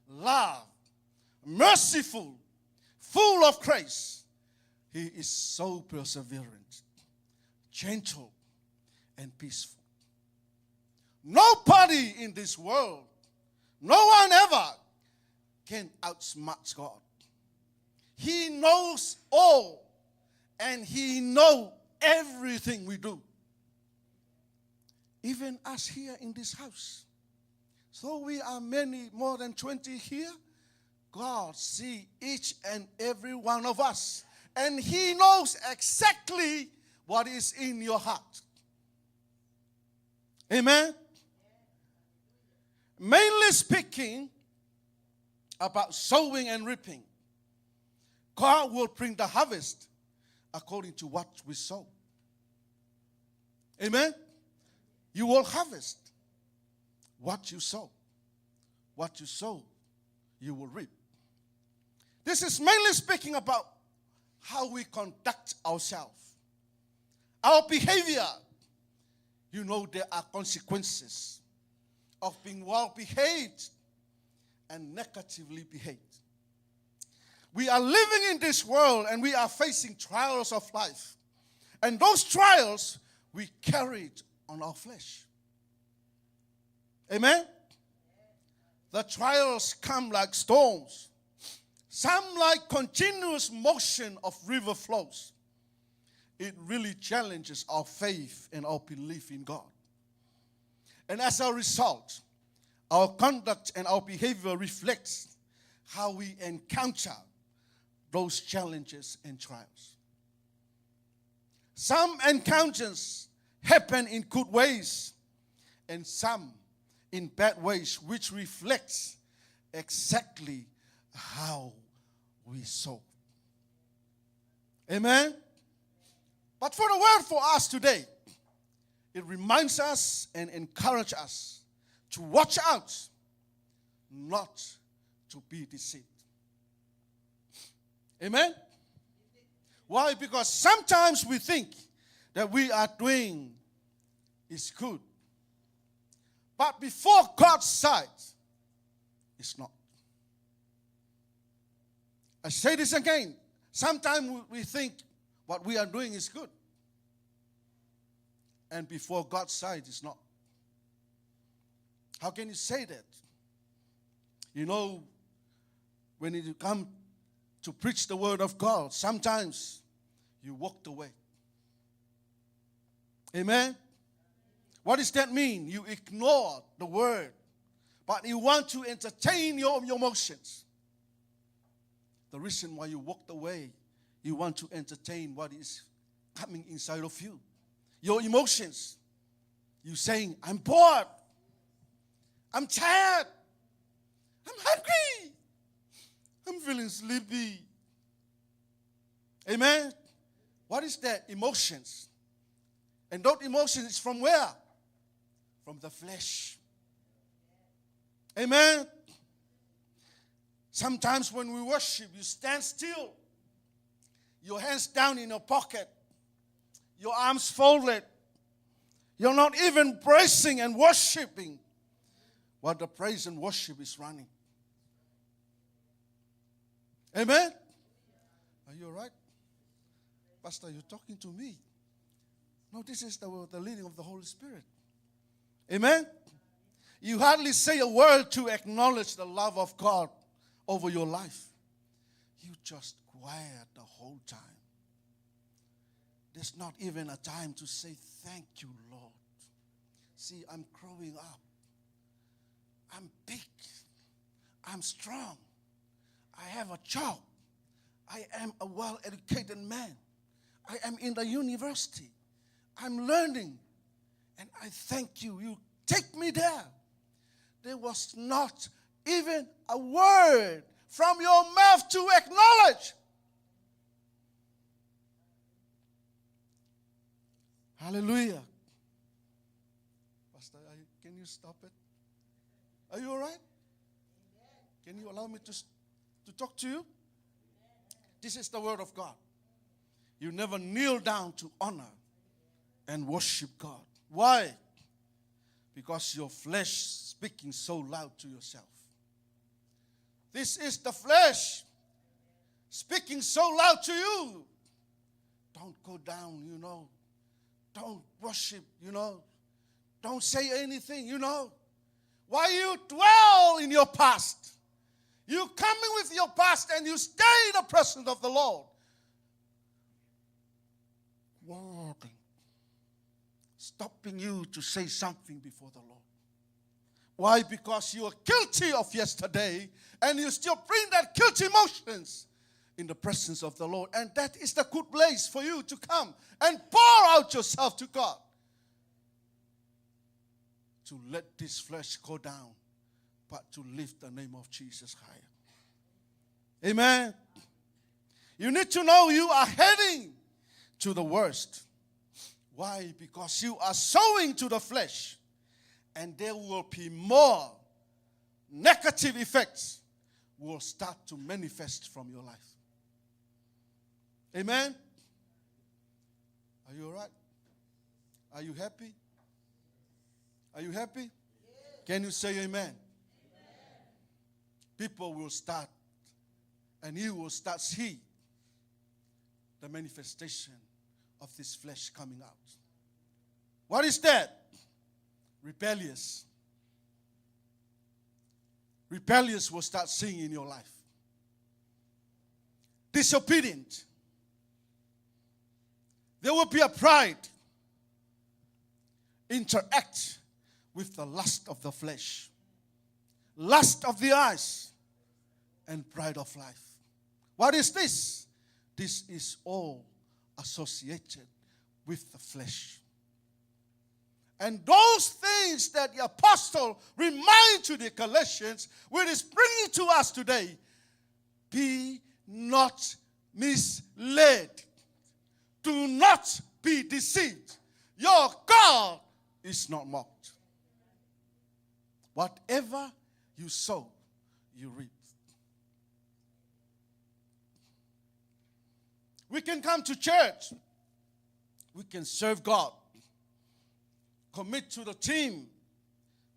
[SPEAKER 2] love, merciful, full of grace. He is so perseverant, gentle, and peaceful. Nobody in this world, no one ever can outsmart God. He knows all, and he knows everything we do. Even us here in this house. So we are many, more than 20 here. God sees each and every one of us. And he knows exactly what is in your heart. Amen? Mainly speaking about sowing and reaping, God will bring the harvest according to what we sow. Amen? You will harvest what you sow. What you sow, you will reap. This is mainly speaking about how we conduct ourselves. Our behavior. There are consequences of being well behaved and negatively behaved. We are living in this world and we are facing trials of life. And those trials we carried on our flesh. Amen? The trials come like storms. Some like continuous motion of river flows. It really challenges our faith and our belief in God. And as a result, our conduct and our behavior reflects how we encounter those challenges and trials. Some encounters happen in good ways and some in bad ways, which reflects exactly how we sow. Amen? But for the word for us today, it reminds us and encourages us to watch out, not to be deceived. Amen? Why? Because sometimes we think that we are doing is good. But before God's sight, it's not. I say this again. Sometimes we think what we are doing is good. And before God's sight, it's not. How can you say that? When you come to preach the word of God, sometimes you walked away. Amen? What does that mean? You ignore the word, but you want to entertain your emotions. The reason why you walked away, you want to entertain what is coming inside of you. Your emotions. You saying, I'm bored. I'm tired. I'm hungry. I'm feeling sleepy. Amen? What is that? Emotions. And those emotions is from where? From the flesh. Amen? Sometimes when we worship, you stand still. Your hands down in your pocket. Your arms folded. You're not even praising and worshiping while the praise and worship is running. Amen? Are you all right? Pastor, you're talking to me. No, this is the leading of the Holy Spirit. Amen? You hardly say a word to acknowledge the love of God over your life. You just go quiet the whole time. There's not even a time to say, thank you, Lord. See, I'm growing up. I'm big. I'm strong. I have a job. I am a well-educated man. I am in the university. I'm learning. And I thank you. You take me there. There was not even a word from your mouth to acknowledge. Hallelujah. Pastor, can you stop it? Are you all right? Can you allow me to talk to you? This is the word of God. You never kneel down to honor and worship God. Why? Because your flesh speaking so loud to yourself. This is the flesh speaking so loud to you. Don't go down, Don't worship, Don't say anything, Why you dwell in your past? You coming with your past and you stay in the presence of the Lord. Walking. Stopping you to say something before the Lord. Why? Because you are guilty of yesterday and you still bring that guilty emotions in the presence of the Lord. And that is the good place for you to come and pour out yourself to God. To let this flesh go down, but to lift the name of Jesus higher. Amen. You need to know you are heading to the worst. Why? Because you are sowing to the flesh. And there will be more negative effects will start to manifest from your life. Amen? Are you all right? Are you happy? Are you happy? Can you say amen? People will start, and you will start see the manifestation of this flesh coming out. What is that? Rebellious. Rebellious will start seeing in your life. Disobedient. There will be a pride. Interact with the lust of the flesh, lust of the eyes, and pride of life. What is this? This is all associated with the flesh. And those things that the apostle remind to the Galatians, which is bringing to us today, be not misled. Do not be deceived. Your God is not mocked. Whatever you sow, you reap. We can come to church. We can serve God. Commit to the team,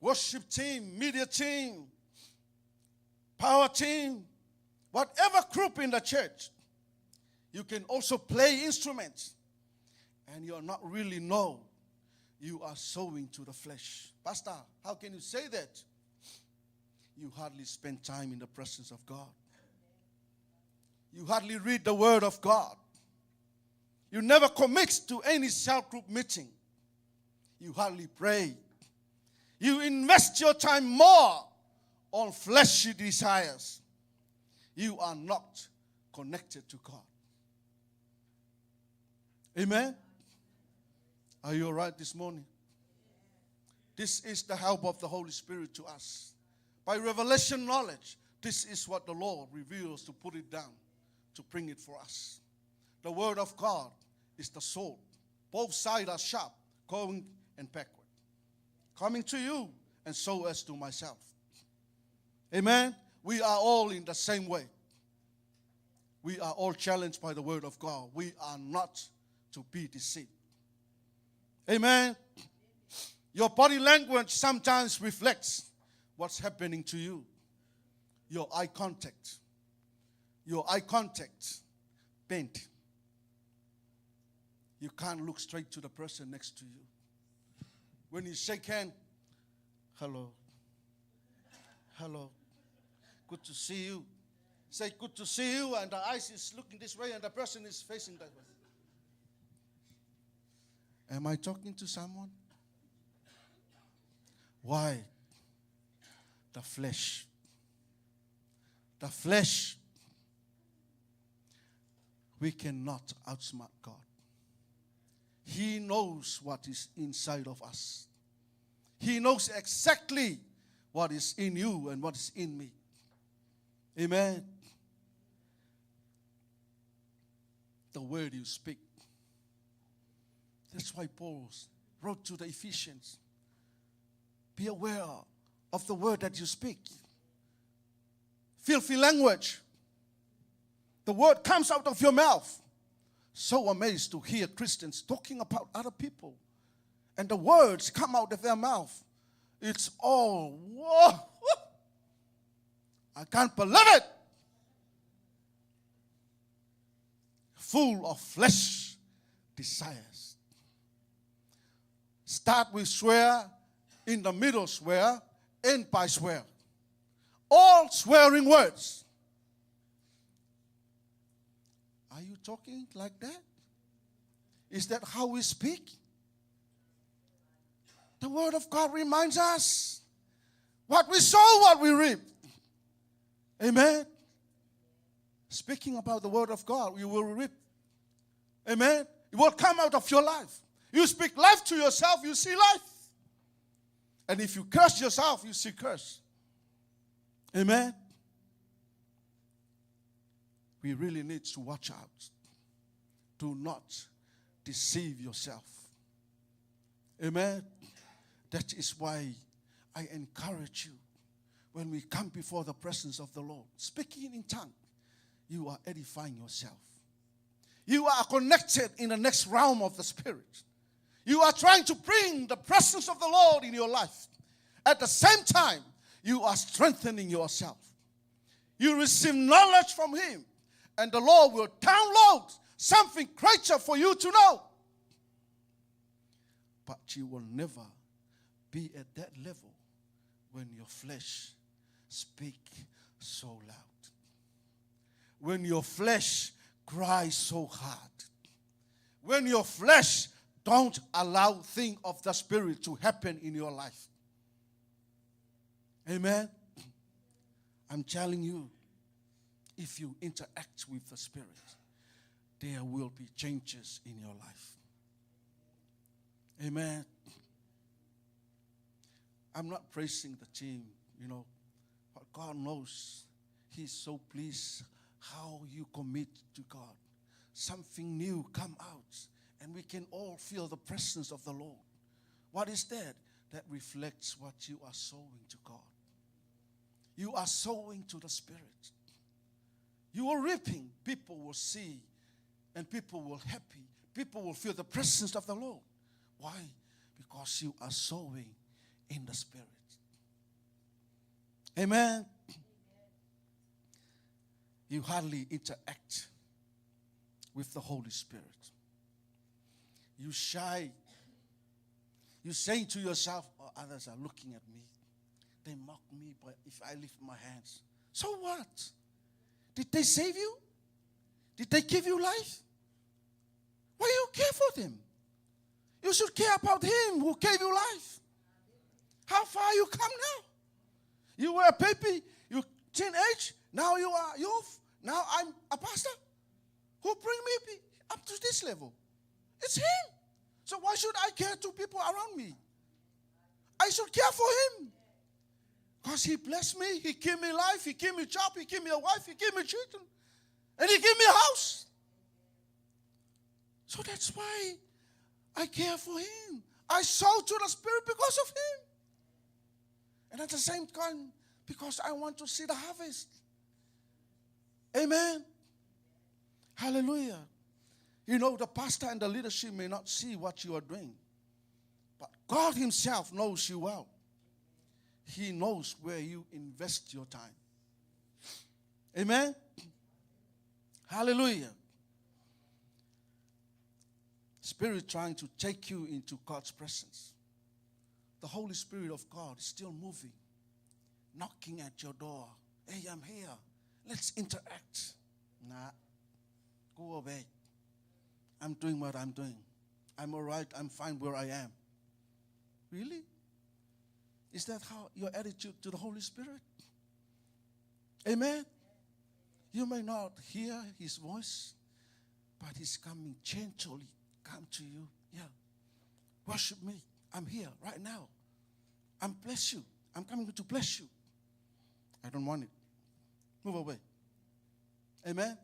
[SPEAKER 2] worship team, media team, power team, whatever group in the church. You can also play instruments. And you're not really know you are sowing to the flesh. Pastor, how can you say that? You hardly spend time in the presence of God. You hardly read the word of God. You never commit to any cell group meeting. You hardly pray. You invest your time more on fleshy desires. You are not connected to God. Amen? Are you all right this morning? This is the help of the Holy Spirit to us. By revelation knowledge, this is what the Lord reveals to put it down, to bring it for us. The word of God is the sword. Both sides are sharp, going and backward. Coming to you and so as to myself. Amen? We are all in the same way. We are all challenged by the word of God. We are not to be deceived. Amen? Your body language sometimes reflects what's happening to you. Your eye contact. Your eye contact bent. You can't look straight to the person next to you. When you shake hand, hello. Hello. Good to see you. say good to see you, and the eyes is looking this way, and the person is facing that way. Am I talking to someone? Why? The flesh. The flesh. We cannot outsmart God. He knows what is inside of us. He knows exactly what is in you and what is in me. Amen. The word you speak. That's why Paul wrote to the Ephesians. Be aware of the word that you speak. Filthy language. The word comes out of your mouth. So amazed to hear Christians talking about other people. And the words come out of their mouth. It's all, whoa, I can't believe it. Full of flesh desires. Start with swear, in the middle swear, end by swear. All swearing words. Are you talking like that? Is that how we speak? The word of God reminds us what we sow, what we reap. Amen. Speaking about the word of God, you will reap. Amen. It will come out of your life. You speak life to yourself, you see life. And if you curse yourself, you see curse. Amen. We really need to watch out. Do not deceive yourself. Amen. That is why I encourage you when we come before the presence of the Lord, speaking in tongue, you are edifying yourself. You are connected in the next realm of the Spirit. You are trying to bring the presence of the Lord in your life. At the same time, you are strengthening yourself. You receive knowledge from Him, and the Lord will download something greater for you to know. But you will never be at that level when your flesh speak so loud. When your flesh cries so hard. When your flesh don't allow things of the Spirit to happen in your life. Amen. I'm telling you, if you interact with the Spirit, there will be changes in your life. Amen. I'm not praising the team, but God knows He's so pleased how you commit to God. Something new come out, and we can all feel the presence of the Lord. What is that? That reflects what you are sowing to God. You are sowing to the Spirit. You are reaping. People will see, and people will happy. People will feel the presence of the Lord. Why? Because you are sowing in the Spirit. Amen. You hardly interact with the Holy Spirit. You shy. You say to yourself, oh, others are looking at me. They mock me, but if I lift my hands, so what? Did they save you? Did they give you life? Why do you care for them? You should care about Him who gave you life. How far you come now? You were a baby, you teenage, now you are youth, now I'm a pastor. Who bring me up to this level? It's Him. So why should I care to people around me? I should care for Him. Because He blessed me, He gave me life, He gave me a job, He gave me a wife, He gave me children. And He gave me a house. So that's why I care for Him. I sow to the Spirit because of Him. And at the same time, because I want to see the harvest. Amen. Hallelujah. The pastor and the leadership may not see what you are doing. But God Himself knows you well. He knows where you invest your time. Amen. Hallelujah. Spirit trying to take you into God's presence. The Holy Spirit of God is still moving, knocking at your door. Hey, I'm here. Let's interact. Nah, go away. I'm doing what I'm doing. I'm all right. I'm fine where I am. Really? Is that how your attitude to the Holy Spirit? Amen? You may not hear his voice, but he's coming gently. Come to you. Yeah. Worship me. I'm here right now. I'm bless you. I'm coming to bless you. I don't want it. Move away. Amen?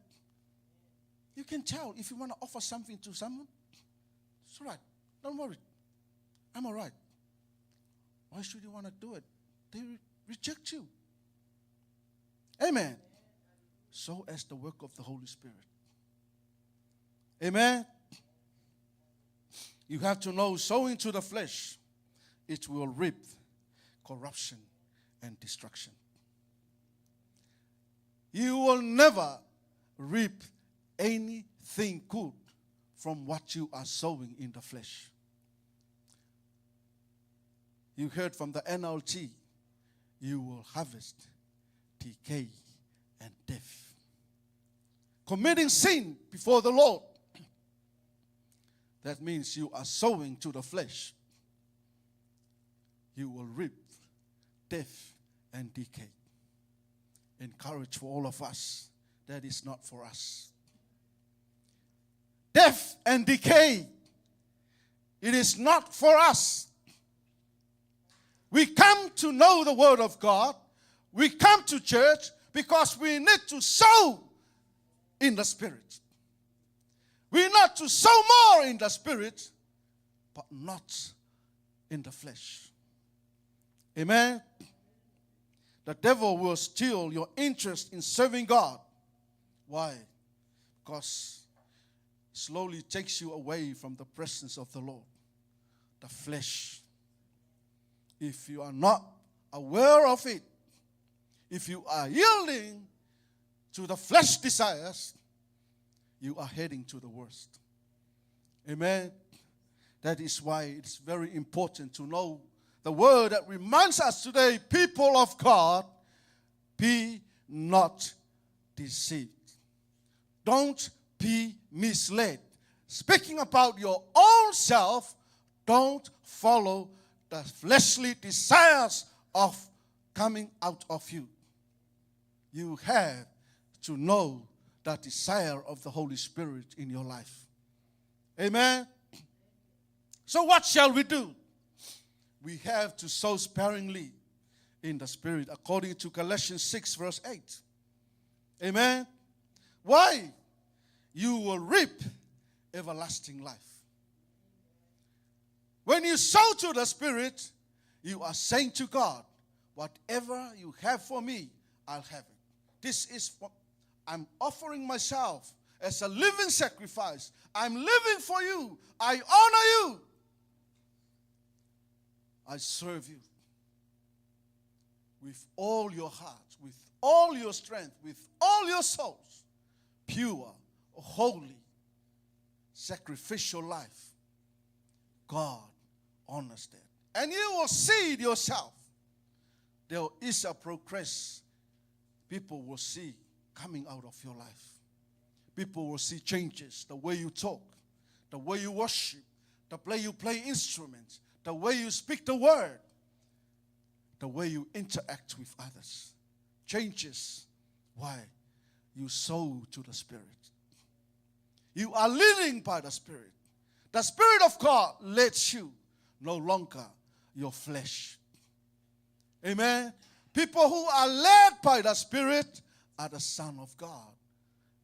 [SPEAKER 2] You can tell if you want to offer something to someone. It's all right. Don't worry. I'm all right. Why should you want to do it? They reject you. Amen. So as the work of the Holy Spirit. Amen. You have to know, sowing to the flesh, it will reap corruption and destruction. You will never reap anything good from what you are sowing in the flesh. You heard from the NLT, you will harvest decay and death. Committing sin before the Lord, that means you are sowing to the flesh. You will reap death and decay. Encourage for all of us, that is not for us. Death and decay, it is not for us. We come to know the Word of God. We come to church because we need to sow in the Spirit. We need to sow more in the Spirit, but not in the flesh. Amen? The devil will steal your interest in serving God. Why? Because it slowly takes you away from the presence of the Lord. The flesh. If you are not aware of it, if you are yielding to the flesh desires, you are heading to the worst. Amen. That is why it's very important to know the word that reminds us today, people of God, be not deceived. Don't be misled. Speaking about your own self, don't follow the fleshly desires of coming out of you. You have to know the desire of the Holy Spirit in your life. Amen. So what shall we do? We have to sow sparingly in the Spirit, according to Galatians 6 verse 8. Amen. Why? You will reap everlasting life. When you sow to the Spirit, you are saying to God, whatever you have for me, I'll have it. This is what I'm offering myself as a living sacrifice. I'm living for you. I honor you. I serve you with all your heart, with all your strength, with all your souls. Pure, holy, sacrificial life. God honors that. And you will see it yourself. There is a progress people will see coming out of your life. People will see changes, the way you talk, the way you worship, the way you play instruments, the way you speak the word, the way you interact with others. Changes. Why? You sow to the Spirit. You are living by the Spirit. The Spirit of God leads you, no longer your flesh. Amen. People who are led by the Spirit are the Son of God.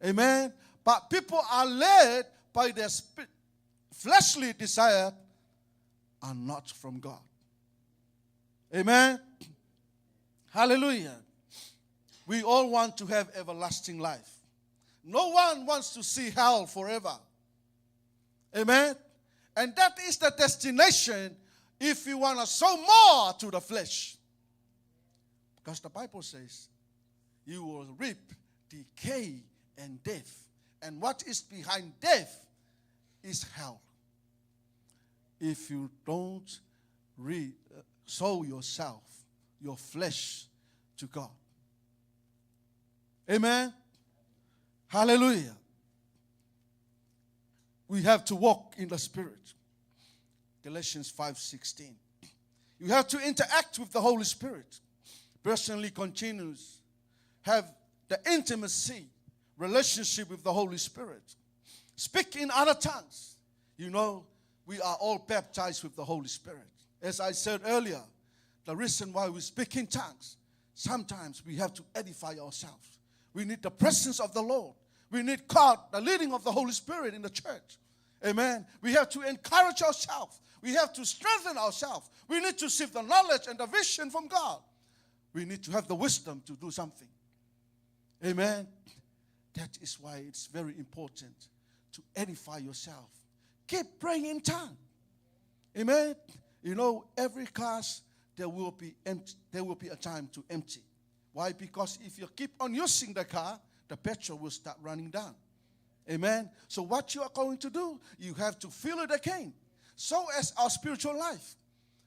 [SPEAKER 2] Amen. But people are led by their fleshly desire are not from God. Amen. Hallelujah. We all want to have everlasting life. No one wants to see hell forever. Amen. And that is the destination if you want to sow more to the flesh. Because the Bible says, you will reap decay and death. And what is behind death is hell. If you don't sow yourself, your flesh, to God. Amen. Hallelujah. We have to walk in the Spirit. Galatians 5:16. You have to interact with the Holy Spirit. Personally continues. Have the intimacy, relationship with the Holy Spirit. Speak in other tongues. You know, we are all baptized with the Holy Spirit. As I said earlier, the reason why we speak in tongues, sometimes we have to edify ourselves. We need the presence of the Lord. We need God, the leading of the Holy Spirit in the church. Amen. We have to encourage ourselves. We have to strengthen ourselves. We need to receive the knowledge and the vision from God. We need to have the wisdom to do something. Amen. That is why it's very important to edify yourself. Keep praying in tongue. Amen. You know, every class there will be a time to empty. Why? Because if you keep on using the car, the petrol will start running down. Amen. So what you are going to do, you have to fill it again. So as our spiritual life,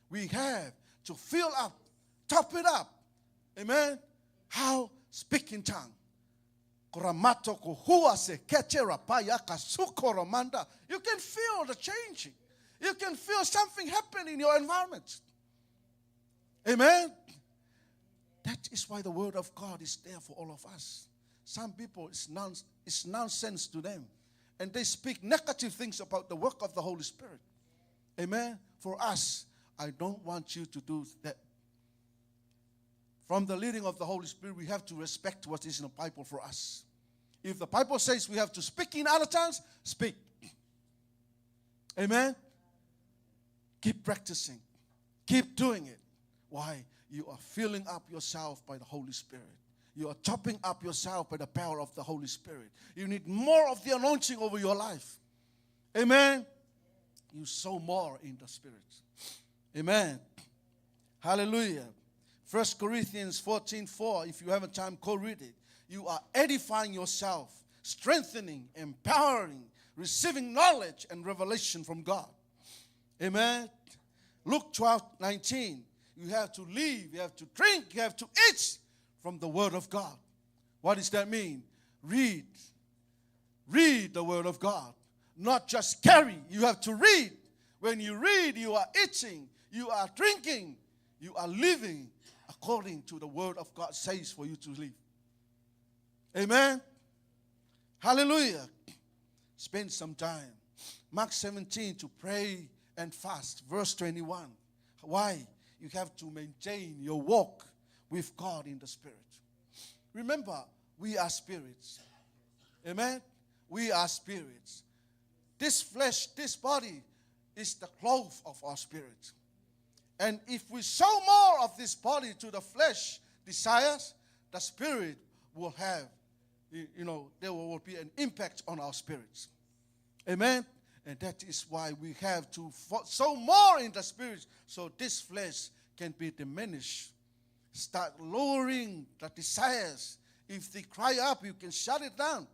[SPEAKER 2] we have to fill up, top it up. Amen. How? Speak in tongue. You can feel the changing. You can feel something happening in your environment. Amen. That is why the word of God is there for all of us. Some people, it's nonsense to them. And they speak negative things about the work of the Holy Spirit. Amen. For us, I don't want you to do that. From the leading of the Holy Spirit, we have to respect what is in the Bible for us. If the Bible says we have to speak in other tongues, speak. Amen. Keep practicing. Keep doing it. Why? You are filling up yourself by the Holy Spirit. You are topping up yourself by the power of the Holy Spirit. You need more of the anointing over your life. Amen. You sow more in the Spirit. Amen. Hallelujah. 1 Corinthians 14:4. If you have a time, go read it. You are edifying yourself, strengthening, empowering, receiving knowledge and revelation from God. Amen. Luke 12:19. You have to live, you have to drink, you have to eat from the Word of God. What does that mean? Read. Read the Word of God. Not just carry. You have to read. When you read, you are eating, you are drinking, you are living according to the Word of God says for you to live. Amen. Hallelujah. Spend some time. Mark 17 to pray and fast. Verse 21. Why? You have to maintain your walk with God in the Spirit. Remember, we are spirits. Amen? We are spirits. This flesh, this body is the clothes of our spirit. And if we sow more of this body to the flesh desires, the spirit will have, there will be an impact on our spirits. Amen? And that is why we have to sow more in the spirit so this flesh can be diminished. Start lowering the desires. If they cry up, you can shut it down.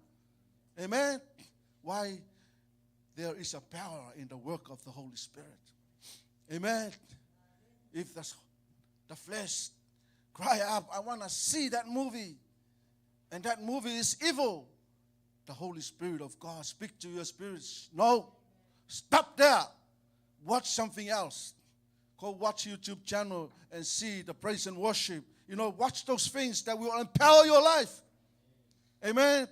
[SPEAKER 2] Amen? Why? There is a power in the work of the Holy Spirit. Amen? If the flesh cry up, I want to see that movie, and that movie is evil, the Holy Spirit of God speak to your spirits. No, stop there. Watch something else. Go watch YouTube channel and see the praise and worship. Watch those things that will empower your life. Amen.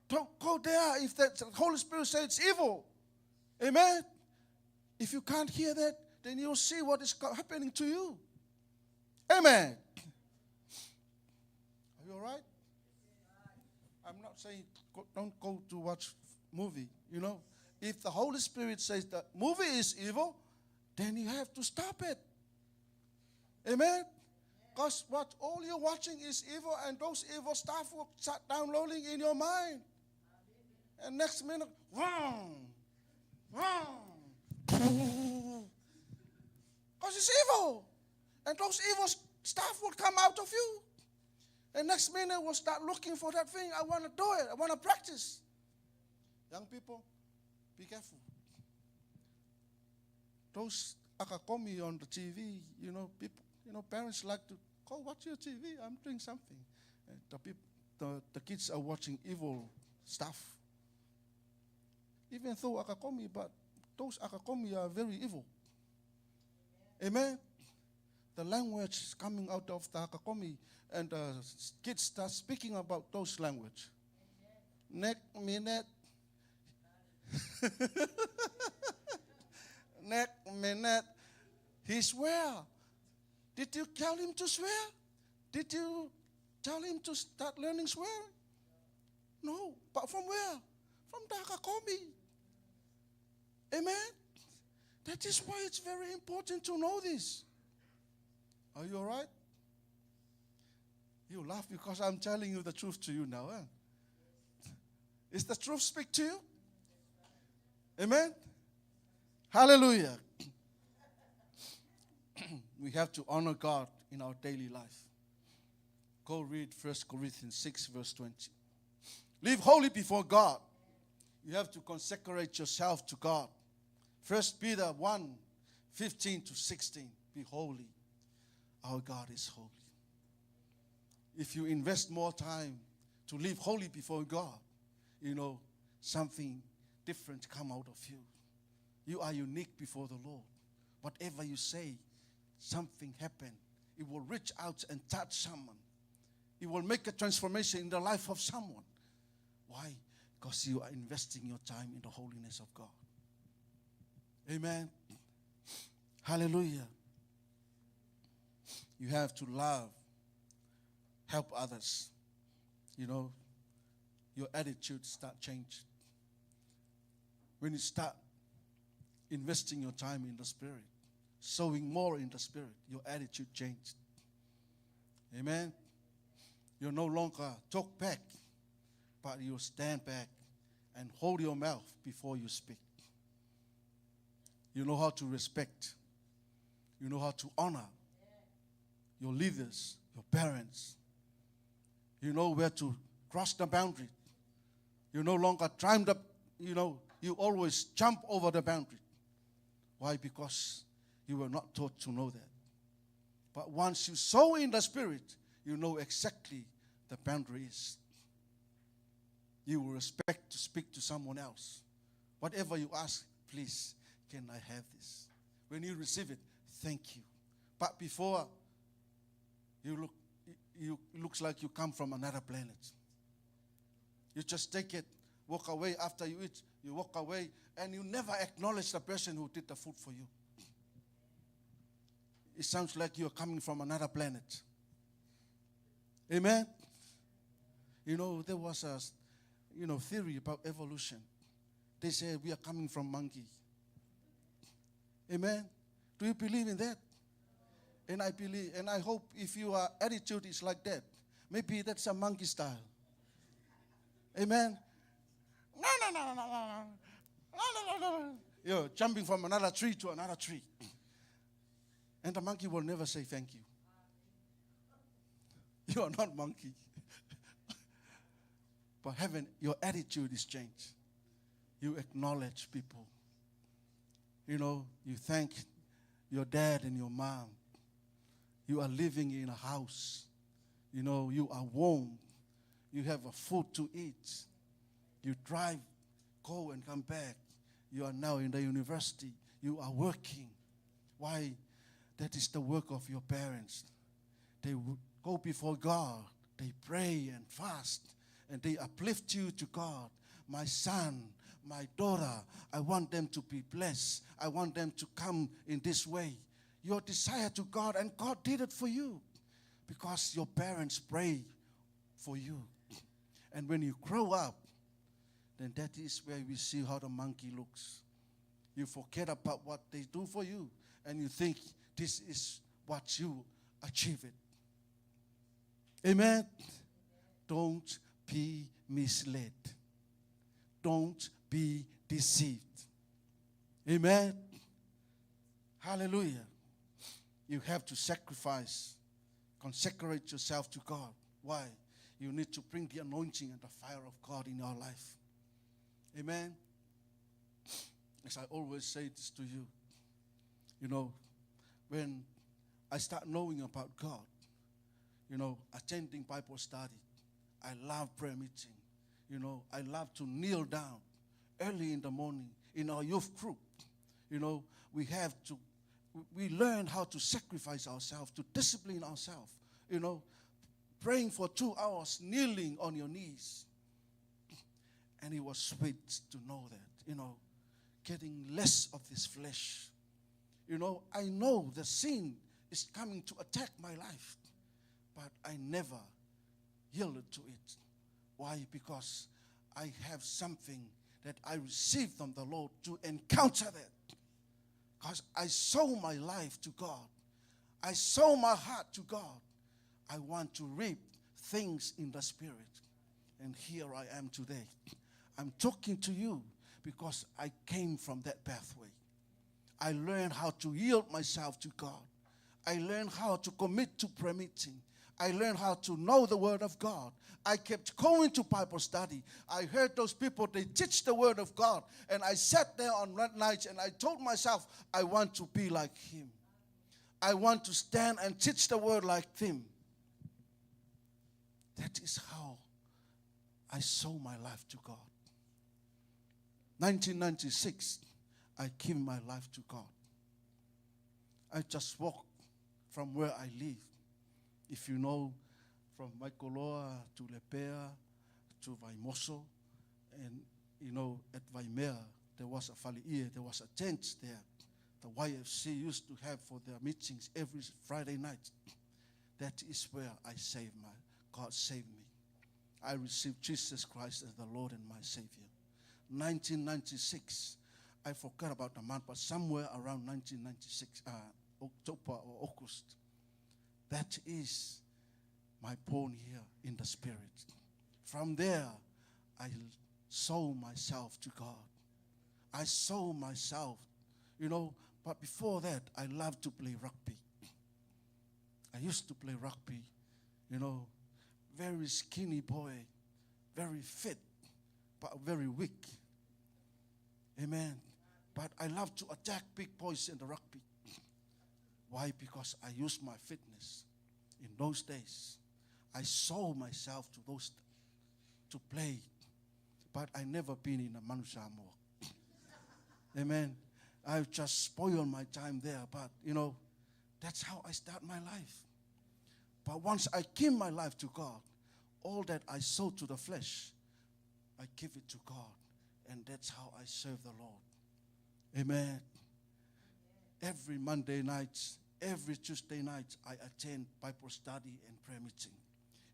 [SPEAKER 2] Don't go there if the Holy Spirit says it's evil. Amen. If you can't hear that, then you'll see what is happening to you. Amen. Are you all right? I'm not saying don't go to watch movie. If the Holy Spirit says that movie is evil, then you have to stop it. Amen? Because what all you're watching is evil, and those evil stuff will start downloading in your mind. And next minute, wrong. Because it's evil. And those evil stuff will come out of you. And next minute we'll start looking for that thing. I want to do it. I want to practice. Young people, be careful. Those akakomi on the TV, people, parents like to go watch your TV. I'm doing something. And the the kids are watching evil stuff. Even though Akakomi, but those Akakomi are very evil. Amen. The language is coming out of the Akakomi, and kids start speaking about those language. Nek minute. Nek minute. He swear. Did you tell him to swear? Did you tell him to start learning swearing? No. But from where? From the Akakomi. Amen. That is why it's very important to know this. Are you all right? You laugh because I'm telling you the truth to you now. Is the truth speak to you? Amen? Hallelujah. We have to honor God in our daily life. Go read 1 Corinthians 6 verse 20. Live holy before God. You have to consecrate yourself to God. 1 Peter 1, 15 to 16. Be holy. Our God is holy. If you invest more time to live holy before God, you know, something different come out of you. You are unique before the Lord. Whatever you say, something happen. It will reach out and touch someone. It will make a transformation in the life of someone. Why? Because you are investing your time in the holiness of God. Amen. Hallelujah. You have to love, help others. You know, your attitude start changing. When you start investing your time in the Spirit, sowing more in the Spirit, your attitude changed. Amen. You no longer talk back, but you stand back and hold your mouth before you speak. You know how to respect. You know how to honor your leaders, your parents. You know where to cross the boundary. You no longer climb up, you always jump over the boundary. Why? Because you were not taught to know that. But once you sow in the Spirit, you know exactly the boundary is. You will respect to speak to someone else. Whatever you ask, please, can I have this? When you receive it, thank you. But before, you looks like you come from another planet. You just take it, walk away. After you eat, you walk away, and you never acknowledge the person who did the food for you. It sounds like you're coming from another planet. Amen? There was a theory about evolution. They say we are coming from monkey. Amen? Do you believe in that? And I believe, and I hope if your attitude is like that, maybe that's a monkey style. Amen? No. You're jumping from another tree to another tree. And the monkey will never say thank you. You are not monkey. But your attitude is changed. You acknowledge people. You thank your dad and your mom. You are living in a house. You are warm. You have a food to eat. You drive, go and come back. You are now in the university. You are working. Why? That is the work of your parents. They go before God. They pray and fast. And they uplift you to God. My son, my daughter, I want them to be blessed. I want them to come in this way. Your desire to God, and God did it for you. Because your parents pray for you. And when you grow up, then that is where we see how the monkey looks. You forget about what they do for you. And you think this is what you achieve it. Amen? Don't be misled. Don't be deceived. Amen? Hallelujah. You have to sacrifice, consecrate yourself to God. Why? You need to bring the anointing and the fire of God in your life. Amen? As I always say this to you, when I start knowing about God, attending Bible study, I love prayer meeting. You know, I love to kneel down early in the morning in our youth group. You know, we learn how to sacrifice ourselves, to discipline ourselves. You know, praying for 2 hours, kneeling on your knees. And it was sweet to know that, you know, getting less of this flesh. You know, I know the sin is coming to attack my life, but I never yielded to it. Why? Because I have something that I received from the Lord to encounter that. Because I sold my life to God. I sold my heart to God. I want to reap things in the Spirit. And here I am today. I'm talking to you because I came from that pathway. I learned how to yield myself to God. I learned how to commit to prayer meeting. I learned how to know the Word of God. I kept going to Bible study. I heard those people, they teach the Word of God. And I sat there on nights and I told myself, I want to be like him. I want to stand and teach the Word like him. That is how I sold my life to God. 1996, I gave my life to God. I just walked from where I live. If you know, from Waikoloa to Lepea to Vaimoso, and you know, at Vaimea, there was a whaliie, there was a tent there. The YFC used to have for their meetings every Friday night. That is where God saved me. I received Jesus Christ as the Lord and my Savior. 1996, I forgot about the month, but somewhere around 1996, October or August, that is my born here in the Spirit. From there, I sold myself to God. I sold myself, you know, but before that, I loved to play rugby. I used to play rugby, you know, very skinny boy, very fit, but very weak. Amen. But I love to attack big boys in the rugby. Why? Because I used my fitness. In those days, I sold myself to those to play. But I never been in a Manusamo. Amen. I've just spoiled my time there. But, you know, that's how I start my life. But once I give my life to God, all that I sold to the flesh, I give it to God. And that's how I serve the Lord. Amen. Every Monday night, every Tuesday night, I attend Bible study and prayer meeting.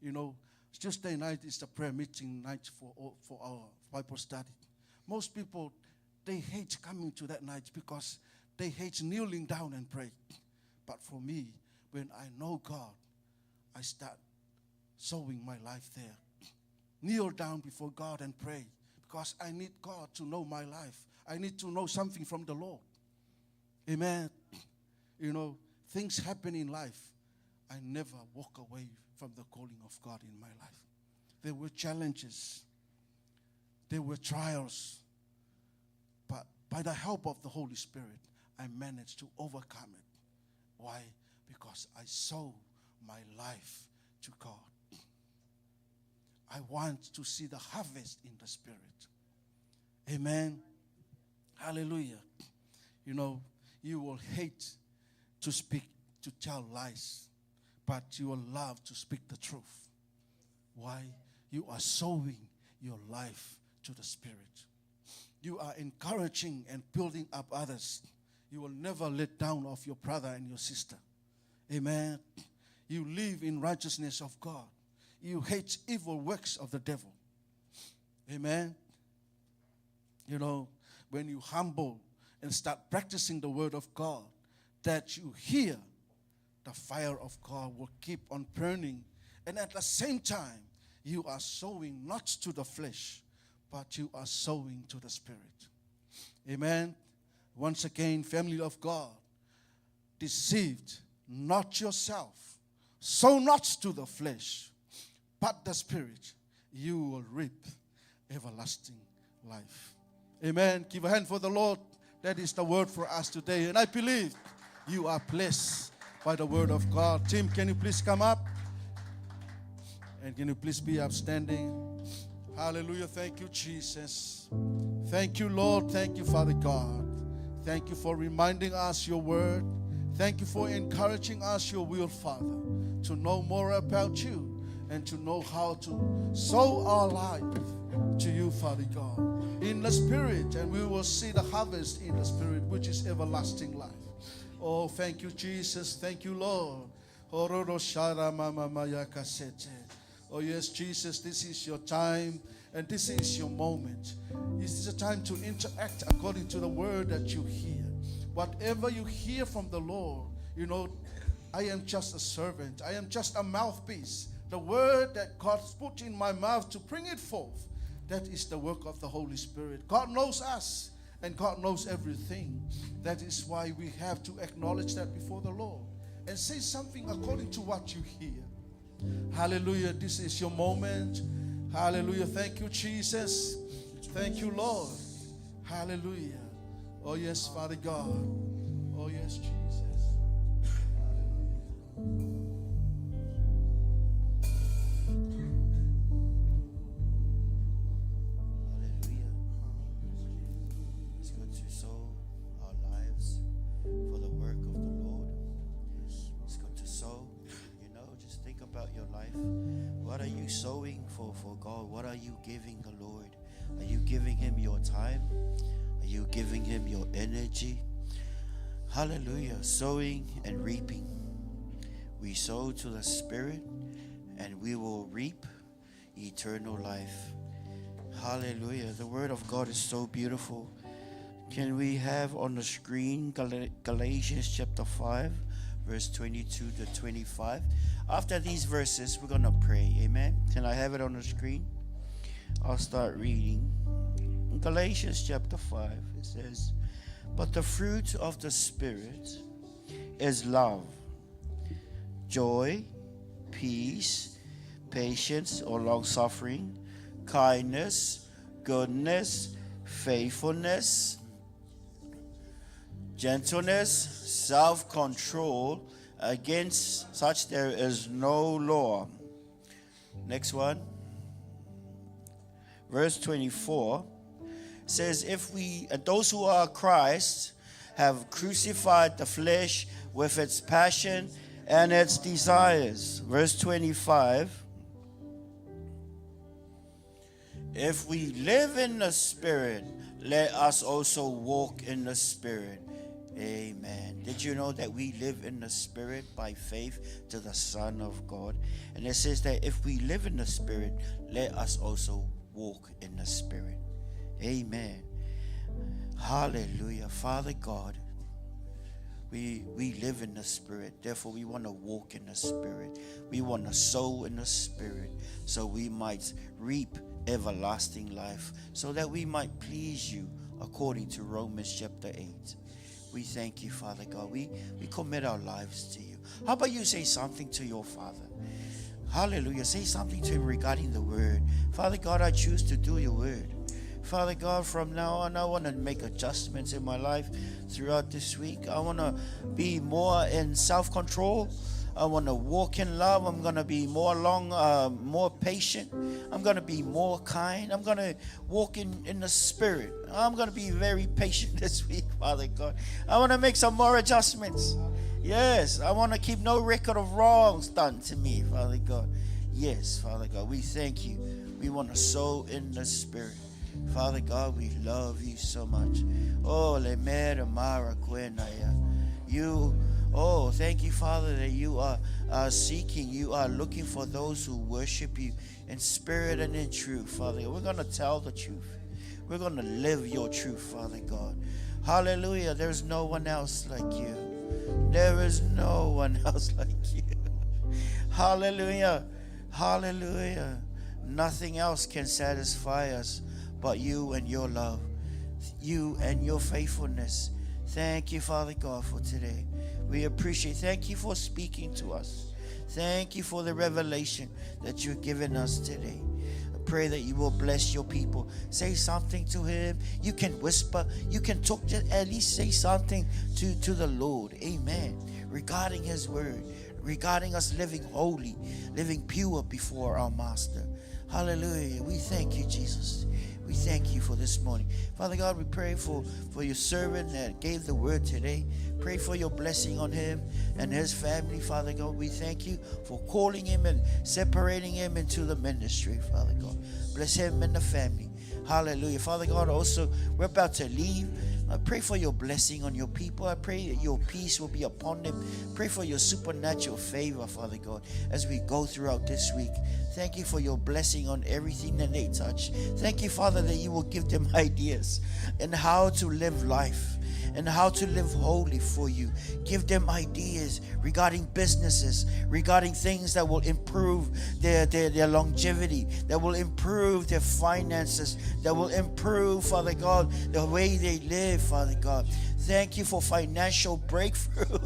[SPEAKER 2] You know, Tuesday night is the prayer meeting night for our Bible study. Most people, they hate coming to that night because they hate kneeling down and pray. But for me, when I know God, I start sowing my life there. Kneel down before God and pray because I need God to know my life. I need to know something from the Lord. Amen. You know, things happen in life. I never walk away from the calling of God in my life. There were challenges. There were trials. But by the help of the Holy Spirit, I managed to overcome it. Why? Because I sold my life to God. I want to see the harvest in the Spirit. Amen. Hallelujah. You know, you will hate to tell lies, but you will love to speak the truth. Why? You are sowing your life to the Spirit. You are encouraging and building up others. You will never let down of your brother and your sister. Amen. You live in righteousness of God. You hate evil works of the devil. Amen. You know, when you humble and start practicing the word of God, that you hear, the fire of God will keep on burning. And at the same time, you are sowing not to the flesh, but you are sowing to the Spirit. Amen. Once again, family of God, deceived not yourself. Sow not to the flesh, but the Spirit. You will reap everlasting life. Amen. Give a hand for the Lord. That is the word for us today. And I believe you are blessed by the word of God. Tim, can you please come up? And can you please be upstanding? Hallelujah. Thank you, Jesus. Thank you, Lord. Thank you, Father God. Thank you for reminding us your word. Thank you for encouraging us your will, Father, to know more about you and to know how to sow our life to you, Father God, in the Spirit. And we will see the harvest in the Spirit, which is everlasting life. Oh, thank you, Jesus. Thank you, Lord. Oh, yes, Jesus, this is your time and this is your moment. This is a time to interact according to the word that you hear. Whatever you hear from the Lord, you know, I am just a servant. I am just a mouthpiece. The word that God's put in my mouth to bring it forth, that is the work of the Holy Spirit. God knows us and God knows everything. That is why we have to acknowledge that before the Lord and say something according to what you hear. Hallelujah. This is your moment. Hallelujah. Thank you, Jesus. Thank you, Lord. Hallelujah. Oh, yes, Father God. Oh, yes, Jesus.
[SPEAKER 5] Hallelujah. It's good to sow our lives for the work of the Lord. It's good to sow. You know, just think about your life. What are you sowing for God? What are you giving the Lord? Are you giving Him your time? Are you giving Him your energy? Hallelujah. Sowing and reaping. We sow to the Spirit and we will reap eternal life. Hallelujah. The Word of God is so beautiful. Can we have on the screen Galatians chapter 5, verse 22 to 25? After these verses, we're going to pray. Amen. Can I have it on the screen? I'll start reading. In Galatians chapter 5, it says, "But the fruit of the Spirit is love, joy, peace, patience or long-suffering, kindness, goodness, faithfulness, gentleness, self-control. Against such there is no law." Next one. Verse 24 says, "If we, those who are Christ, have crucified the flesh with its passion and its desires." Verse 25, "If we live in the Spirit, let us also walk in the Spirit." Amen. Did you know that we live in the Spirit by faith to the Son of God? And it says that if we live in the Spirit, let us also walk in the Spirit. Amen. Hallelujah. Father God, we live in the Spirit. Therefore, we want to walk in the Spirit. We want to sow in the Spirit so we might reap everlasting life, so that we might please you according to Romans chapter 8. We thank you, Father God. We commit our lives to you. How about you say something to your Father? Hallelujah. Say something to Him regarding the word. Father God, I choose to do your word. Father God, from now on, I want to make adjustments in my life throughout this week. I want to be more in self-control. I want to walk in love. I'm going to be more patient. I'm going to be more kind. I'm going to walk in the Spirit. I'm going to be very patient this week, Father God. I want to make some more adjustments. Yes, I want to keep no record of wrongs done to me, Father God. Yes, Father God, we thank you. We want to sow in the Spirit. Father God, we love you so much. Oh, le mera mara quenaya. Oh, thank you, Father, that you are seeking, you are looking for those who worship you in spirit and in truth, Father. We're going to tell the truth. We're going to live your truth, Father God. Hallelujah. There's no one else like you. There is no one else like you. Hallelujah. Hallelujah. Nothing else can satisfy us but you and your love, you and your faithfulness. Thank you, Father God, for today. We appreciate. Thank you for speaking to us. Thank you for the revelation that you've given us today. I pray that you will bless your people. Say something to Him. You can whisper. You can talk. Just at least say something to the Lord. Amen. Regarding His word. regarding us living holy, living pure before our Master. Hallelujah. We thank you, Jesus. We thank you for this morning. Father God, we pray for your servant that gave the word today. Pray for your blessing on him and his family, Father God. We thank you for calling him and separating him into the ministry, Father God. Bless him and the family. Hallelujah. Father God, also, we're about to leave. I pray for your blessing on your people. I pray that your peace will be upon them. Pray for your supernatural favor, Father God, as we go throughout this week. Thank you for your blessing on everything that they touch. Thank you, Father, that you will give them ideas on how to live life and how to live holy for you. Give them ideas regarding businesses, regarding things that will improve their longevity, that will improve their finances, that will improve, Father God, the way they live, Father God. Thank you for financial breakthrough.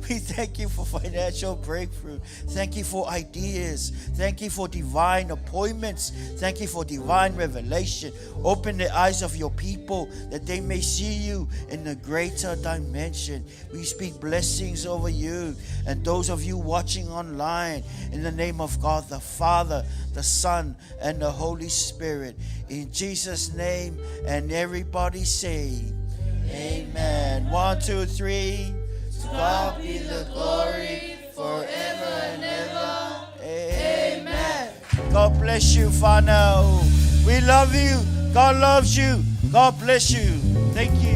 [SPEAKER 5] We thank you for financial breakthrough. Thank you for ideas. Thank you for divine appointments. Thank you for divine revelation. Open the eyes of your people that they may see you in a greater dimension. We speak blessings over you and those of you watching online in the name of God the Father, the Son, and the Holy Spirit. In Jesus' name, and everybody say, Amen. 1, 2, 3. To God be the glory forever and ever. Amen. God bless you, Fano. We love you. God loves you. God bless you. Thank you.